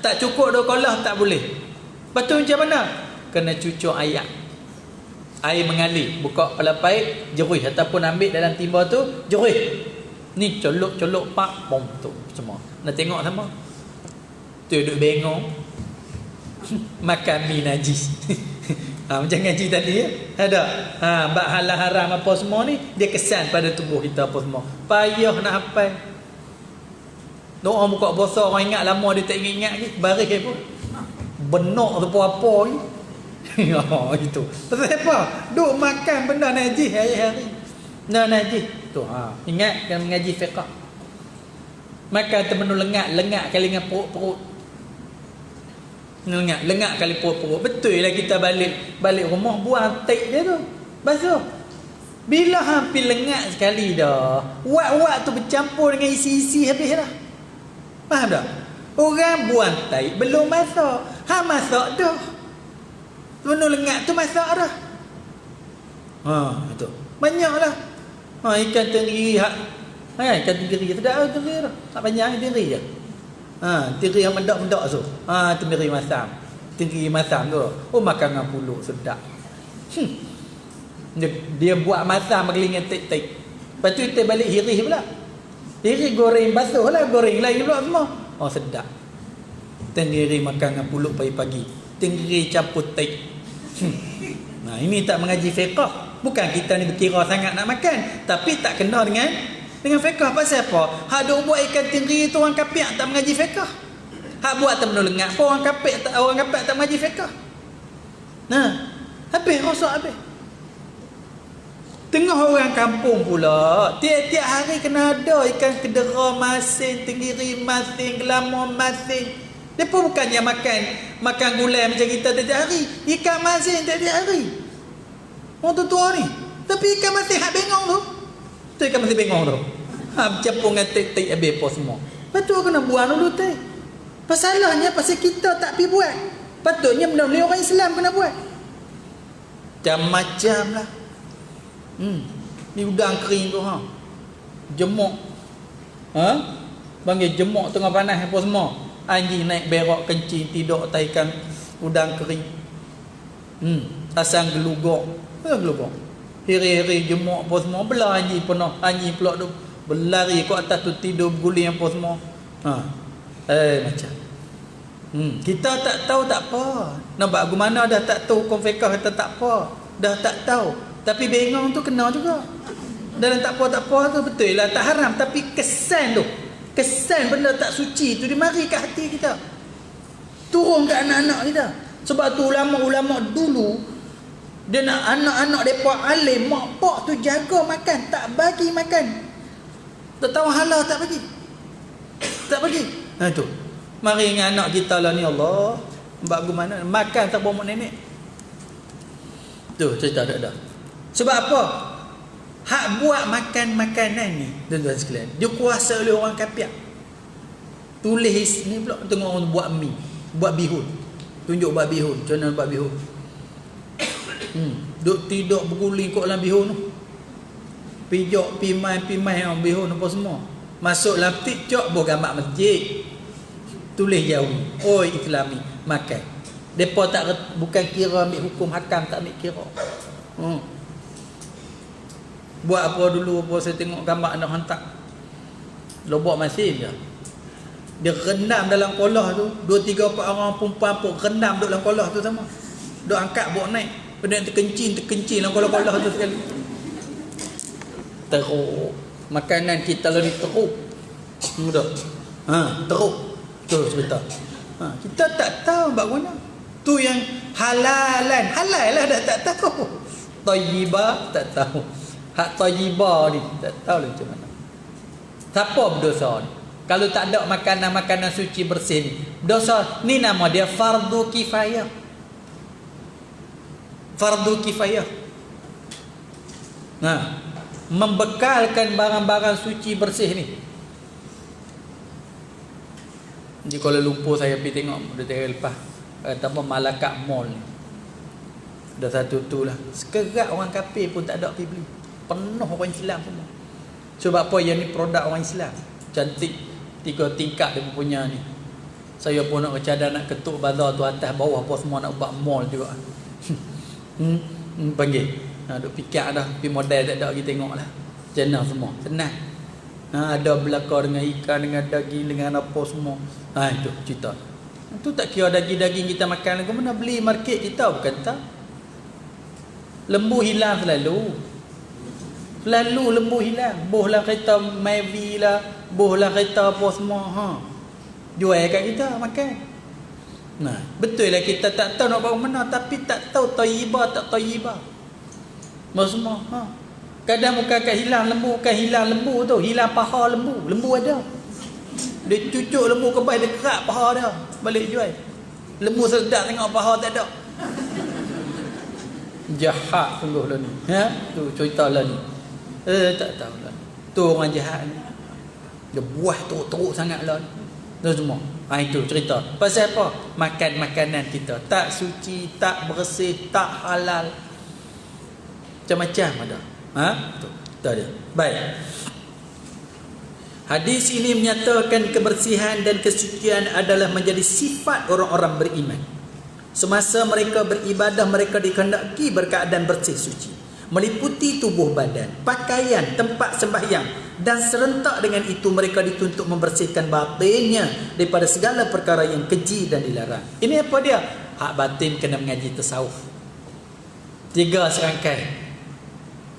Tak cukup 2 kolah tak boleh. Betul macam mana? Kena cucuk air. Air mengalir, buka pelapai, jeruih ataupun ambil dalam timba tu, jeruih. Ni celup pak bom tu semua. Nak tengok sama. Tu duduk bengong. Makan mi najis. Macam ngaji tadi ya. Ada. Bab halal haram apa semua ni dia kesan pada tubuh kita apa semua. Payah nak hafal. Doa buka puasa orang ingat lama dia tak ingat lagi, baris pun. Benak tu apa ni. Itu. Pasal apa? Duk makan benda najis hari-hari. Benda najis. Tu ingat kena mengaji fiqh. Makan terpenuh lengat kali dengan perut. Lengak kali perut. Betul lah kita balik rumah buang tape dia tu. Basuh. Bila hampir lengak sekali dah, wak tu bercampur dengan isi-isi habis dah. Faham tak? Orang buang tape belum masak. Masak dah. Penuh lengak tu masak dah. Itu. Banyaklah. Ikan teri ikan teri tu dah teri dah. Tak banyak teri je. Teri yang mendak-mendak tu. Teri masam. Teri masam tu. Makan dengan pulut sedap. Dia buat masam bagi dengan tik-tik. Lepas tu kita balik hirih pula. Hirih goreng basuh lah, goreng lagi pula semua. Sedap. Teri makan dengan pulut pagi-pagi. Teri campur tik. Ini tak mengaji fiqh. Bukan kita ni berkira sangat nak makan, tapi tak kena dengan fiqh. Pasal apa? Hak duk buat ikan teri tu orang kafir tak mengaji fiqh. Hak buat tak benar lengat pun orang kafir tak mengaji fiqh. Habis rosak habis. Tengah orang kampung pula, tiap-tiap hari kena ada ikan kedera masin, tenggiri masin, gelamur masin. Depa bukannya makan gulai macam kita tiap hari. Ikan masin tiap-tiap hari. Orang tua ni. Tapi ikan masin hak bengong tu. Tu ikan masin bengong tu. Bercampur dengan tik-tik habis apa semua. Betul kena buang dulu teh. Pasalahnya pasal kita tak pi buat. Patutnya benda-benda orang Islam kena buat. Macam-macam lah. Ni udang kering tu jemuk. Panggil jemuk tengah panas apa semua. Anjing naik berak kencing tidur atas ikan udang kering. Asang gelugok. Hiri-hiri jemuk apa semua. Belah anjing penuh. Anjing pula tu berlari kat atas tu tidur berguling apa semua. Macam. Kita tak tahu tak apa. Nampak aku mana dah tak tahu hukum fiqh kata tak apa. Dah tak tahu. Tapi bengong tu kena juga. Dalam tak apa tu betul lah tak haram, tapi kesan tu. Kesan benda tak suci tu dia mari kat hati kita. Turun kat anak-anak kita. Sebab tu ulama-ulama dulu dia nak anak-anak depa alim, mak pak tu jaga makan, tak bagi makan. Tak tahu halal tak bagi. Tak bagi. Tu. Mari dengan anak kita lah ni Allah. Bagus mana makan tak bawa mak nenek. Tu cerita dah. Sebab apa? Hak buat makan makanan ni, tuan-tuan sekalian, dia kuasa oleh orang kafir. Tulis ni pula tengok orang buat mi, buat bihun. Tunjuk buat bihun, macam mana buat bihun. Duk tidur berguling kat dalam bihun tu. Pijak pimai bihun apa semua. Masuk dalam TikTok buat gambar masjid. Tulis jauh. Oi Islami, makan. Depa tak bukan kira ambil hukum hakam, tak ambil kira. Buat apa dulu apa saya tengok gambar anak hantar. Lobak masin je. Dia rendam dalam kolah tu, 2-3-4 orang perempuan pun rendam duduk dalam kolah tu sama. Duk angkat bawa naik. Kemudian terkencing dalam kolah-kolah tu sekali. Teruk. Makanan kita lah ni teruk. Mudah. Teruk. Tu cerita. Kita tak tahu bagaimana. Tu yang halalan. Halal lah dah tak tahu. Tayyibah tak tahu. Hak tayyibah ni tak tahu lah macam mana. Siapa berdosa ni? Kalau tak ada makanan-makanan suci bersih ni, dosa ni nama dia fardu kifayah. Fardu kifayah. Membekalkan barang-barang suci bersih ni. Di Kuala Lumpur saya pergi tengok 2 tahun lepas. Kata apa Malacca Mall ni. Dah satu tu lah. Sekerat orang kafir pun tak ada pergi beli. Penuh orang Islam semua. Sebab apa? Yang ni produk orang Islam. Cantik. 3 tingkat dia punya ni. Saya pun nak cadang nak ketuk bazar tu atas bawah apa semua nak buat mall juga. Panggil. Duk fikir dah. Tapi model tak ada lagi tengok lah. Jenah semua. Senang. Ada belakang dengan ikan, dengan daging, dengan apa semua. Itu cerita. Itu tak kira daging-daging kita makan lagi. Mana beli market kita bukan tak? Lembu hilang selalu. Selalu lembu hilang. Boh lah kereta Mavi lah. Boh lah kereta apa semua. Jual kat kita makan. Nah, betul lah kita tak tahu nak bawa mana. Tapi tak tahu tayyibah tak tayyibah. Semua. Kadang bukan kat hilang lembu. Bukan hilang lembu tu. Hilang paha lembu. Lembu ada. Dia cucuk lembu kebas. Dia kerak paha dia. Balik jual. Lembu sedap tengok paha tak ada. Jahat sungguh lah ni. Tu cerita lah ni. Tak tahu lah. Tu orang jahat ni. Dia buah teruk-teruk sangat lah. Tu semua. Itu cerita. Pasal apa? Makan makanan kita. Tak suci, tak bersih, tak halal. Macam-macam ada. Tu ada. Baik. Hadis ini menyatakan kebersihan dan kesucian adalah menjadi sifat orang-orang beriman. Semasa mereka beribadah, mereka dikehendaki berkeadaan bersih suci, meliputi tubuh badan, pakaian, tempat sembahyang, dan serentak dengan itu mereka dituntut membersihkan batinnya daripada segala perkara yang keji dan dilarang. Ini apa dia? Hak batin kena mengaji tasawuf. 3 serangkai.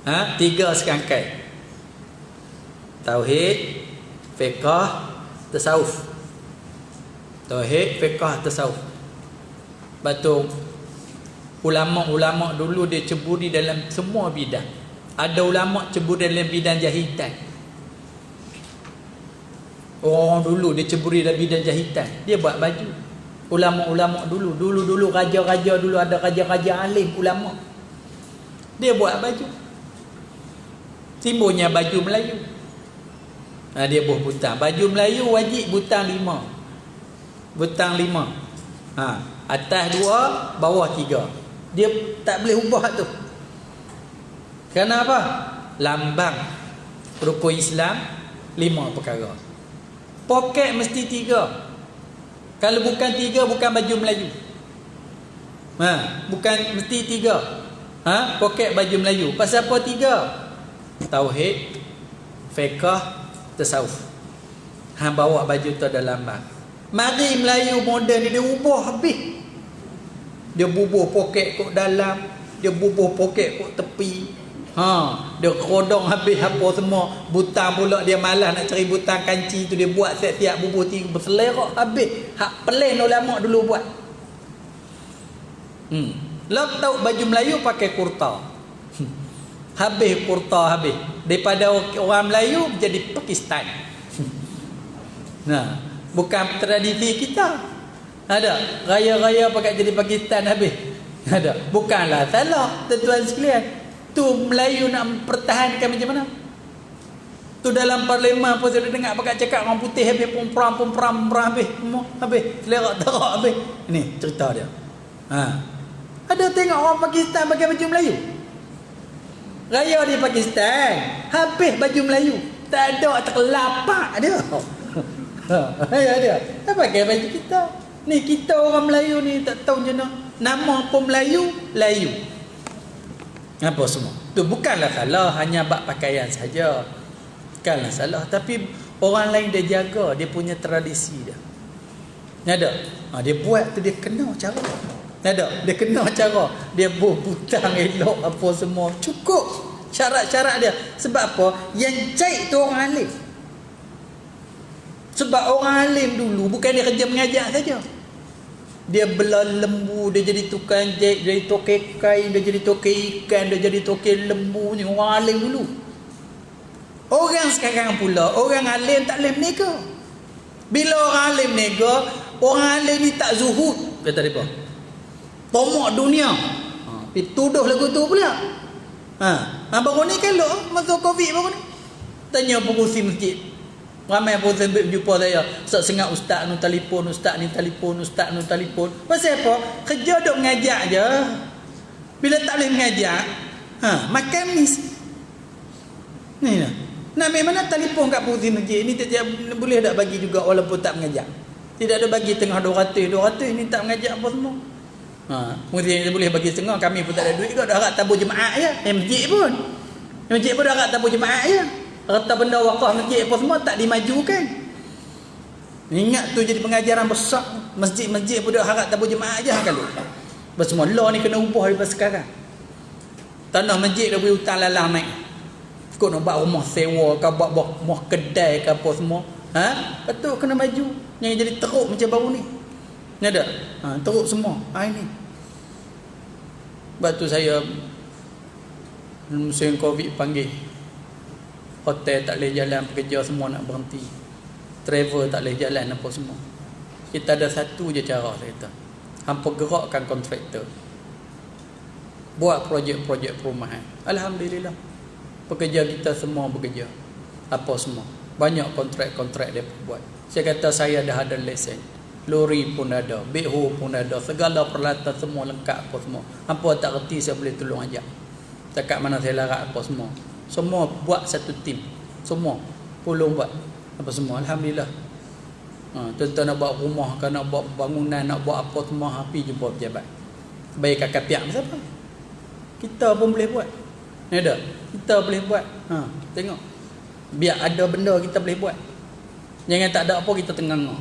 3 serangkai. Tauhid, fiqh, tasawuf. Tauhid, fiqh, tasawuf. Betul. Ulama-ulama dulu dia ceburi dalam semua bidang. Ada ulama ceburi dalam bidang jahitan. Orang dulu dia ceburi dalam bidang jahitan. Dia buat baju. Ulama-ulama dulu raja-raja dulu, ada raja-raja alim ulama. Dia buat baju. Simbolnya baju Melayu. Dia buat butang. Baju Melayu wajib butang 5. Butang 5. Atas 2, bawah 3. Dia tak boleh ubah tu. Kenapa? Lambang rukun Islam 5 perkara. Poket mesti 3. Kalau bukan 3, bukan baju Melayu. Bukan mesti 3. Poket baju Melayu. Pasal apa 3? Tauhid, fiqh, tasawuf. Bawa baju tu ada lambang. Mari Melayu moden ni dia ubah habis. Dia bubuh poket kat dalam, dia bubuh poket kat tepi. Dia kodong habis apa semua. Butang pula dia malas nak cari butang kanci tu, dia buat setiap bubuh 3 berselerak habis. Hak plain ulama dulu buat. Lah tahu baju Melayu pakai kurta. Habis kurta habis. Daripada orang Melayu jadi Pakistan. Bukan tradisi kita. Ada raya-raya pakai jadi Pakistan habis. Ada. Bukanlah salah tuan-tuan sekalian. Tu Melayu nak pertahankan macam mana? Tu dalam parlimen pun saya dengar pakai cakap orang putih habis pum-pram habis. Habis selerak terak habis. Ini cerita dia. Ada tengok orang Pakistan pakai baju Melayu. Raya di Pakistan habis baju Melayu. Tak ada terkelapak dia. Dia tak pakai baju kita. Ni kita orang Melayu ni tak tahu macam mana. Nama pun Melayu, Layu. Apa semua. Tu bukanlah salah hanya bab pakaian saja. Bukanlah salah, tapi orang lain dia jaga dia punya tradisi dia. Ada. Dia buat tu dia kena cara. Ada. Dia kena cara. Dia butang elok apa semua. Cukup syarat-syarat dia. Sebab apa? Yang caik tu orang alim. Sebab orang alim dulu bukan dia kerja mengajar saja. Dia belah lembu, dia jadi tukang jahit, dia jadi tokai kain, dia jadi tokai ikan, dia jadi tokai lembu ni. Orang alim dulu. Orang sekarang pula, orang alim tak boleh berniaga. Bila orang alim berniaga, orang alim ni tak zuhud, kata mereka. Tomak dunia. Tuduh lagu tu pula. Baru ni kalau masa Covid baru ni. Tanya pengurusi masjid. Ramai pun jumpa saya. Setengah ustaz ni telefon, ustaz ni telefon, ustaz ni telefon. Pasal apa? Kerja duk mengajak je. Bila tak boleh mengajar, makan mis. Ni lah. Nak ambil mana telefon kat pengurusi masjid ni boleh tak bagi juga walaupun tak mengajar. Tidak ada bagi tengah 200 ni tak mengajar apa semua. Pengurusi boleh bagi setengah, kami pun tak ada duit kot, dah harap tabur jemaah je. Masjid pun dah harap tabur jemaah je. Harta benda wakaf masjid apa semua tak dimajukan. Ingat tu jadi pengajaran besar. Masjid-masjid pun dah harap tabur jemaah je kalau. Semua law ni kena ubah daripada sekarang. Tanah masjid dah boleh hutang lalang naik. Kau nak buat rumah sewa ke, buat rumah kedai ke apa semua. Betul kena maju. Yang jadi teruk macam baru ni. Ni ada? Teruk semua. Ini. Sebab tu saya musim Covid panggil. Hotel tak boleh jalan, pekerja semua nak berhenti. Travel tak boleh jalan apa semua. Kita ada satu je cara saya kata. Hampa gerakkan kontraktor. Buat projek-projek perumahan. Alhamdulillah. Pekerja kita semua bekerja. Apa semua. Banyak kontrak-kontrak dia buat. Saya kata saya dah ada lesen. Lori pun ada. Backhoe pun ada. Segala peralatan semua lengkap apa semua. Hampa tak reti saya boleh tolong ajak. Dekat mana saya larat apa semua. Semua buat satu tim. Semua. Pulung buat. Apa semua. Alhamdulillah. Tuan-tuan nak buat rumah ke, nak buat bangunan, nak buat apa semua. Hapi jumpa pejabat. Bayar kakak piak siapa? Kita pun boleh buat. Ni ada. Kita boleh buat. Tengok. Biar ada benda kita boleh buat. Jangan tak ada apa kita tengah-tengah.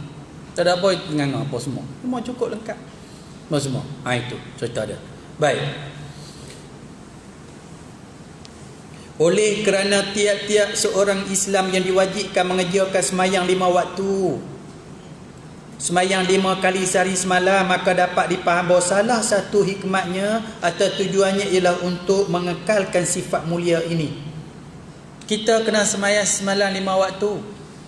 Tak ada apa kita tengah-tengah apa semua. Semua cukup lengkap. Apa semua. Itu cerita dia. Baik. Oleh kerana tiap-tiap seorang Islam yang diwajibkan mengerjakan semayang 5 waktu, semayang 5 kali sehari semalam, maka dapat dipaham bahawa salah satu hikmatnya atau tujuannya ialah untuk mengekalkan sifat mulia ini. Kita kena semayang semalam 5 waktu.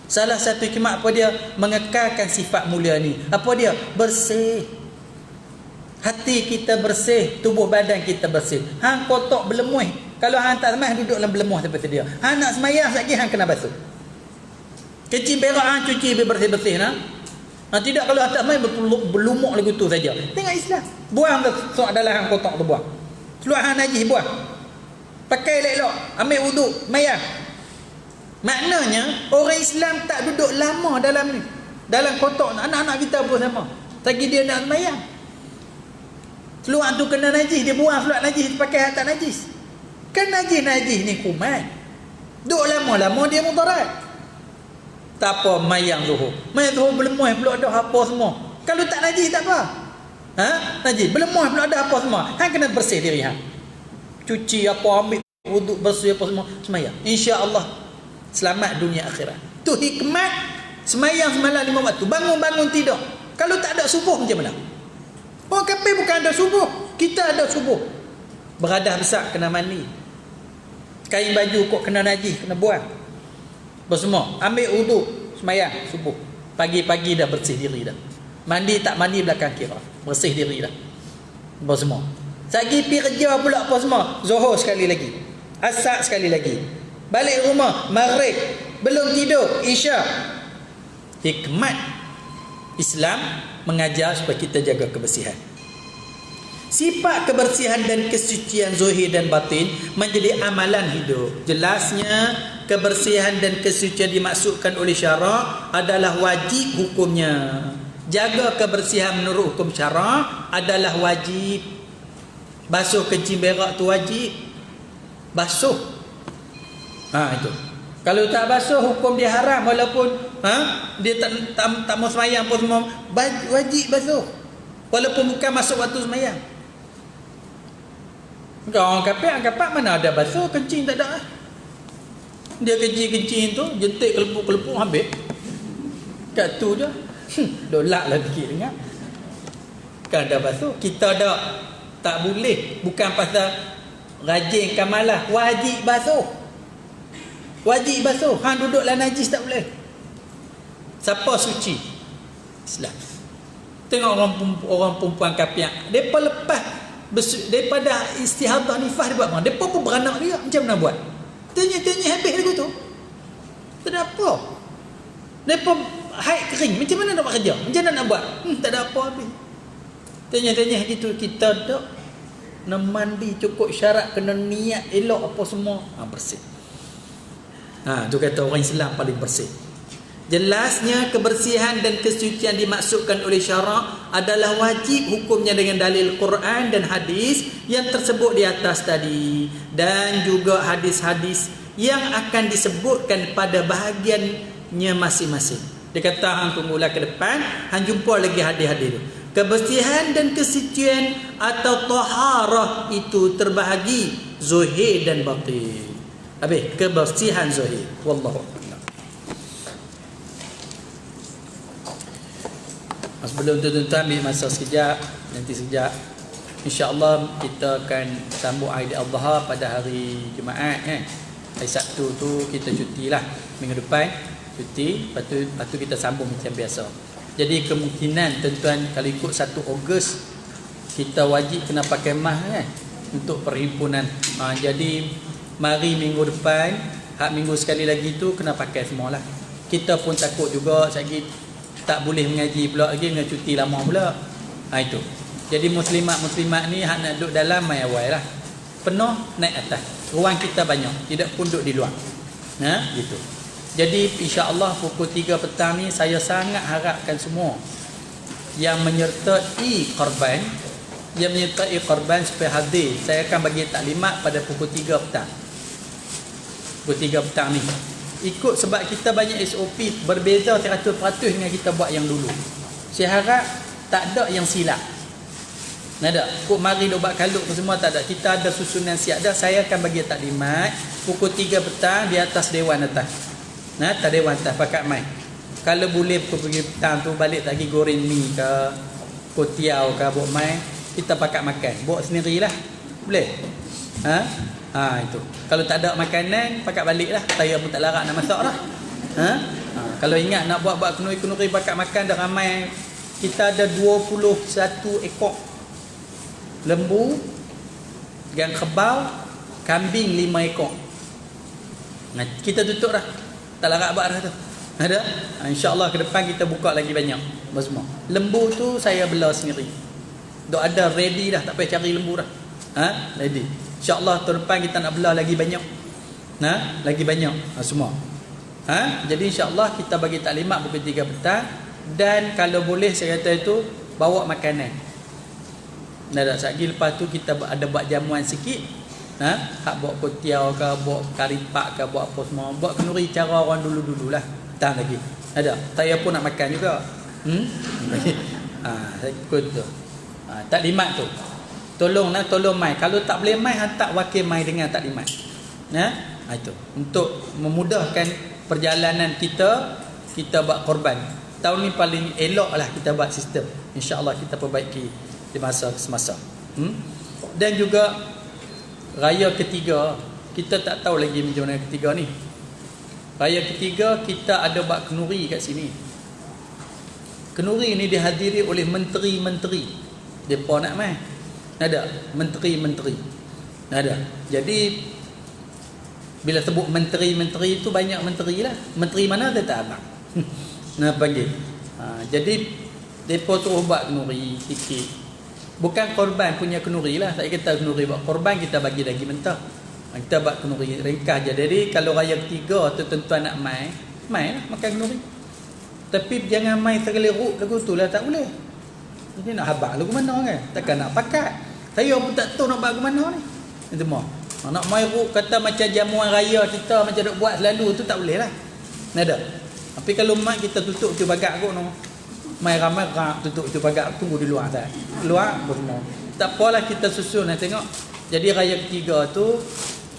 Salah satu hikmat apa dia? Mengekalkan sifat mulia ni. Apa dia? Bersih. Hati kita bersih, tubuh badan kita bersih. Hang kotak berlemuh. Kalau hang tak semayang, duduk dalam berlemuh seperti dia. Hang nak semayang sekali, hang kena basuh. Kecil berak hang cuci bersih-bersih nah. Tidak kalau tak main berlumuk lagu tu saja. Tengok Islam. Buang sok dalam hang kotak tu buang. Keluar hang najis buang. Pakai elok-elok, ambil wuduk, mayang. Maknanya orang Islam tak duduk lama dalam ni. Dalam kotak anak-anak kita pun sama. Lagi dia nak mayang. Keluar tu kena najis, dia buang keluar najis, pakai tak najis. Kan najis-najis ni kuman. Duduk lama-lama dia mudarat. Tak apa mayang zuhur. Mayang zuhur berlemuh pula dah apa semua. Kalau tak najis tak apa. Najis berlemuh pula dah apa semua. Hang kena bersih diri hang. Cuci apa, ambil wuduk, bersih apa semua, semayang. Insya-Allah selamat dunia akhirat. Tu hikmat semayang semalam 5 waktu. Bangun-bangun tidur. Kalau tak ada subuh macam mana? Orang kafir bukan ada subuh. Kita ada subuh. Beradah besar kena mandi. Kain baju kok kena najis, kena buang. Bersemua, ambil wuduk, semayang subuh. Pagi-pagi dah bersih diri dah. Mandi tak mandi belakang kira. Bersih diri dah. Bersemua. Sagi pergi kerja pula apa semua. Zuhur sekali lagi. Asar sekali lagi. Balik rumah, maghrib. Belum tidur, isyak. Hikmat Islam mengajar supaya kita jaga kebersihan. Sifat kebersihan dan kesucian zahir dan batin menjadi amalan hidup. Jelasnya kebersihan dan kesucian dimaksudkan oleh syarak adalah wajib hukumnya. Jaga kebersihan menurut hukum syarak adalah wajib. Basuh kencing berak tu wajib. Basuh. Itu. Kalau tak basuh hukum dia haram walaupun dia tak mau semayang pun semua wajib basuh. Walaupun bukan masuk waktu semayang. Orang kapak mana ada basuh, kencing tak ada. Dia kencing tu, jentik kelepuk-kelepuk habis. Kat tu je. Dolak lah sikit dengar. Kan ada basuh. Kita ada tak boleh. Bukan pasal rajin kamalah. Wajib basuh. Wajib basuh. Hang duduk lah najis tak boleh. Siapa suci? Islam. Tengok orang perempuan kapiak. Mereka lepas daripada istihadah nifas dia buat apa? Mereka pun beranak dia. Macam mana buat? Tanya habis lagu tu. Kenapa? Mereka haid kering. Macam mana nak buat kerja? Macam mana nak buat? Tak ada apa habis. Tanya gitu kita tak. Nak mandi cukup syarat, kena niat elok apa semua, bersih. Tu kata orang Islam paling bersih. Jelasnya kebersihan dan kesucian dimaksudkan oleh syarak adalah wajib hukumnya dengan dalil Quran dan hadis yang tersebut di atas tadi, dan juga hadis-hadis yang akan disebutkan pada bahagiannya masing-masing. Dia kata hang tunggulah ke depan, hang jumpa lagi hadis-hadis tu. Kebersihan dan kesucian atau taharah itu terbahagi zahir dan batin. Habis kebersihan zahir. Wallahu a'lam. Sebelum tu tuan-tuan ambil masa sekejap, nanti sekejap insya-Allah kita akan sambung Aid Al-Adha pada hari Jumaat Hari Sabtu tu kita cutilah. Minggu depan cuti, lepas tu kita sambung macam biasa. Jadi kemungkinan tuan-tuan kalau ikut 1 Ogos kita wajib kena pakai mask untuk perhimpunan. Jadi mari minggu depan, minggu sekali lagi tu kena pakai semualah. Kita pun takut juga lagi tak boleh mengaji pula lagi dengan cuti lama pula. Itu. Jadi muslimat ni hak nak duduk dalam mai awal lah. Penuh naik atas. Ruang kita banyak, tidak pun duduk di luar. Gitu. Jadi insya-Allah pukul 3 petang ni saya sangat harapkan semua yang menyertai korban supaya hadir. Saya akan bagi taklimat pada pukul 3 petang. Pukul 3 petang ni. Ikut sebab kita banyak SOP berbeza 100% dengan kita buat yang dulu. Saya harap tak ada yang silap. Nada, kok mari dok buat kalut semua tak ada. Kita ada susunan siap dah. Saya akan bagi taklimat pukul 3 petang di atas dewan atas. Tak dewan atas pakat mai. Kalau boleh pukul 3 petang tu balik lagi goreng mi ke kotiau ke buat mai, kita pakat makan. Bawa sendirilah. Boleh? Itu. Kalau tak ada makanan, pakat baliklah. Saya pun tak larat nak masak dah. Kalau ingat nak buat kenuri-kenuri pakat makan dah ramai. Kita ada 21 ekor lembu, gang kebau, kambing 5 ekor. Kita tutup dah. Tak larat buat dah tu. Ada? InsyaAllah ke depan kita buka lagi banyak. Semua. Lembu tu saya belah sendiri. Dah ada ready dah, tak payah cari lembu dah. Ready. InsyaAllah tahun depan kita nak belah lagi banyak. Lagi banyak semua. Jadi insyaAllah kita bagi taklimat pukul 3 petang. Dan kalau boleh saya kata itu, bawa makanan. Lagi lepas tu kita ada buat jamuan sikit. Hak buat kotiau ke, buat karipak ke, buat apa semua. Buat kenuri cara orang dulu-dululah. Tak lagi. Ada. Saya pun nak makan juga. Saya ikut tu. Taklimat tu. Tolong mai. Kalau tak boleh mai, hantar wakil mai dengan taklimat. Itu. Untuk memudahkan perjalanan kita buat korban. Tahun ni paling elok lah kita buat sistem. InsyaAllah kita perbaiki di masa semasa. Dan juga raya ketiga, kita tak tahu lagi macam mana ketiga ni. Raya ketiga kita ada buat kenuri kat sini. Kenuri ni dihadiri oleh menteri-menteri. Depa nak mai. Ada menteri-menteri. Ada. Jadi bila sebut menteri-menteri itu banyak menteri lah. Menteri mana dia tak abang. Nak panggil. Jadi depa tu buat kenuri sikit. Bukan korban punya kenuri lah. Saya kata kenuri buat korban kita bagi lagi mentah. Kita buat kenuri ringkas je. Jadi kalau raya ketiga tu tuan-tuan nak mai lah makan kenuri. Tapi jangan mai tergeliruk lagu tu lah, tak boleh. Jadi nak habaq lagu mana kan? Takkan nak pakat. Saya pun tak tahu nak buat lagu mana ni. Itu mah. Nak mai ruk kata macam jamuan raya kita macam duk buat selalu tu tak boleh lah. Ada. Tapi kalau mai kita tutup tu bagak kot no. Mai ramai tutup tu bagak tunggu di luar tak. Luar semua. Tak apalah kita susun nak tengok. Jadi raya ketiga tu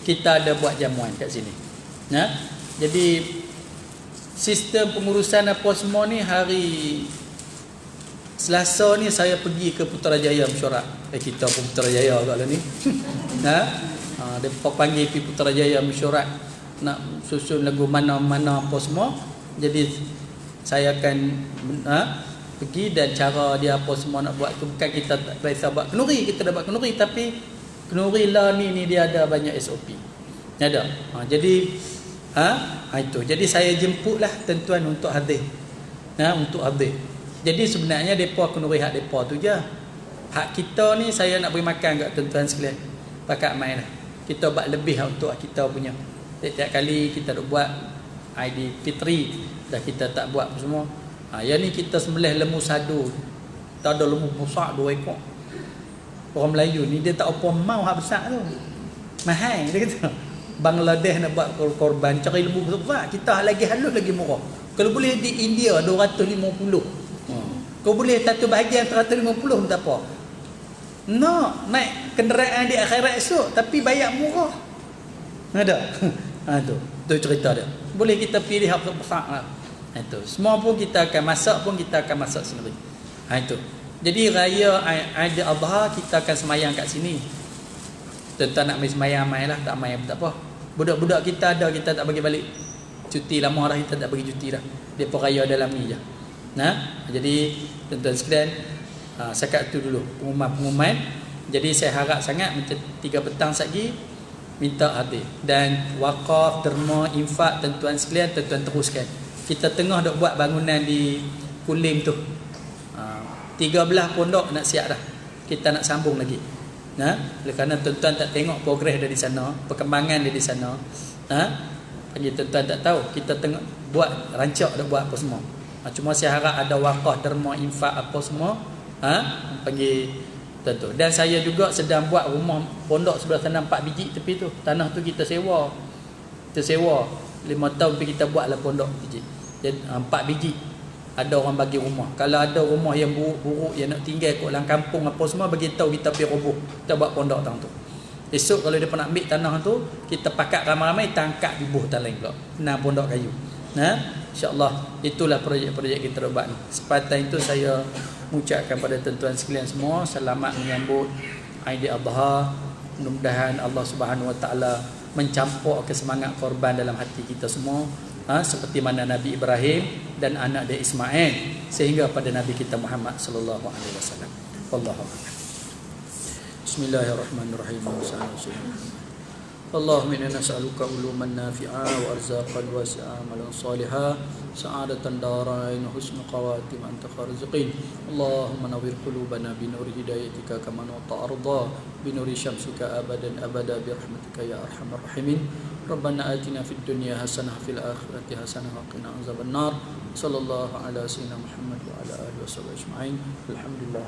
kita ada buat jamuan kat sini. Jadi sistem pengurusan apa semua ni hari Selasa ni saya pergi ke Putrajaya mesyuarat. Kita pun Putrajaya kat lah ni. Depa panggil pergi Putrajaya mesyuarat nak susun lagu mana-mana apa semua. Jadi saya akan pergi dan cara dia apa semua nak buat tu bukan kita tak biasa buat kenuri, kita dah buat kenuri tapi kenuri lah ni dia ada banyak SOP. Ada. Jadi itu. Jadi saya jemputlah tuan-tuan untuk hadir. Untuk hadir. Jadi sebenarnya depa kenuri hak depa tu je. Hak kita ni saya nak beri makan kat tuan-tuan sekalian. Pakat main lah. Kita buat lebih untuk kita punya. Tiap-tiap kali kita nak buat ID Fitri, dah kita tak buat apa semua. Yang ni kita sembelih lembu sadu. Tak ada lembu besar 2 ekor. Orang Melayu ni dia tak apa mau hak besar tu. Mahal dia kata. Bangladesh nak buat korban cari lembu besar, kita lagi halus lagi murah. Kalau boleh di India 250. Kau boleh satu bahagian 150 tak apa. No, naik kenderaan di akhirat esok tapi bayar murah. Ada. Tu cerita dia. Boleh kita pilih hak besar lah. Itu. Semua pun kita akan masak sendiri. Itu. Jadi raya Aidil Adha kita akan semayang kat sini. Tuan-tuan nak main semayang lah, tak main tak apa. Budak-budak kita ada, kita tak bagi balik. Cuti lama dah, kita tak bagi cuti dah. Dia pun raya dalam ni je. Jadi tuan-tuan sekalian, sekat tu dulu pengumuman. Jadi saya harap sangat macam 3 petang lagi minta hadir. Dan wakaf, derma, infak tuan-tuan sekalian, tuan-tuan teruskan. Kita tengah dok buat bangunan di Kulim tu. 13 pondok nak siap dah. Kita nak sambung lagi. Oleh kerana tuan-tuan tak tengok progres dari sana, perkembangan dari sana. Jadi tuan-tuan tak tahu kita tengah buat rancak dah buat apa semua. Cuma saya harap ada wakaf, derma, infak apa semua. Panggil tentu. Dan saya juga sedang buat rumah pondok sebelah sana 4 biji tepi tu. Tanah tu kita sewa. Kita sewa 5 tahun pergi kita buatlah pondok biji. Jadi 4 biji. Ada orang bagi rumah. Kalau ada rumah yang buruk-buruk yang nak tinggal kat dalam kampung apa semua, bagi tahu kita pergi roboh. Kita buat pondok tang tu. Esok kalau dia nak ambil tanah tu, kita pakat ramai-ramai tangkap di buh talang pula. Nah pondok kayu. InsyaAllah itulah projek-projek kita buat ni. Sepatutnya itu saya mengucapkan pada tuan-tuan sekalian semua selamat menyambut Aidil Adha. Mudah-mudahan Allah Subhanahu Wa Taala mencampur kesemangat korban dalam hati kita semua, seperti mana Nabi Ibrahim dan anak dia Ismail sehingga pada Nabi kita Muhammad sallallahu alaihi wasallam. Wallahu a'lam. Bismillahirrahmanirrahim. Allahumma inna nas'aluka uluman nafi'a wa arzaqan wasi'a amalan salihah sa'adatan darain husnul qawatim anta kharizqin. Allahumma nawwir qulubana bi nuri hidayatika kama nawta arda bi nuri syamsika abadan abada bi rahmatika ya arhamar rahimin. Rabbana atina fid dunya hasanah fil akhirati hasanah wa qina azaban nar. Sallallahu ala sayyidina Muhammad wa ala alihi washabbihi ajma'in. Alhamdulillah.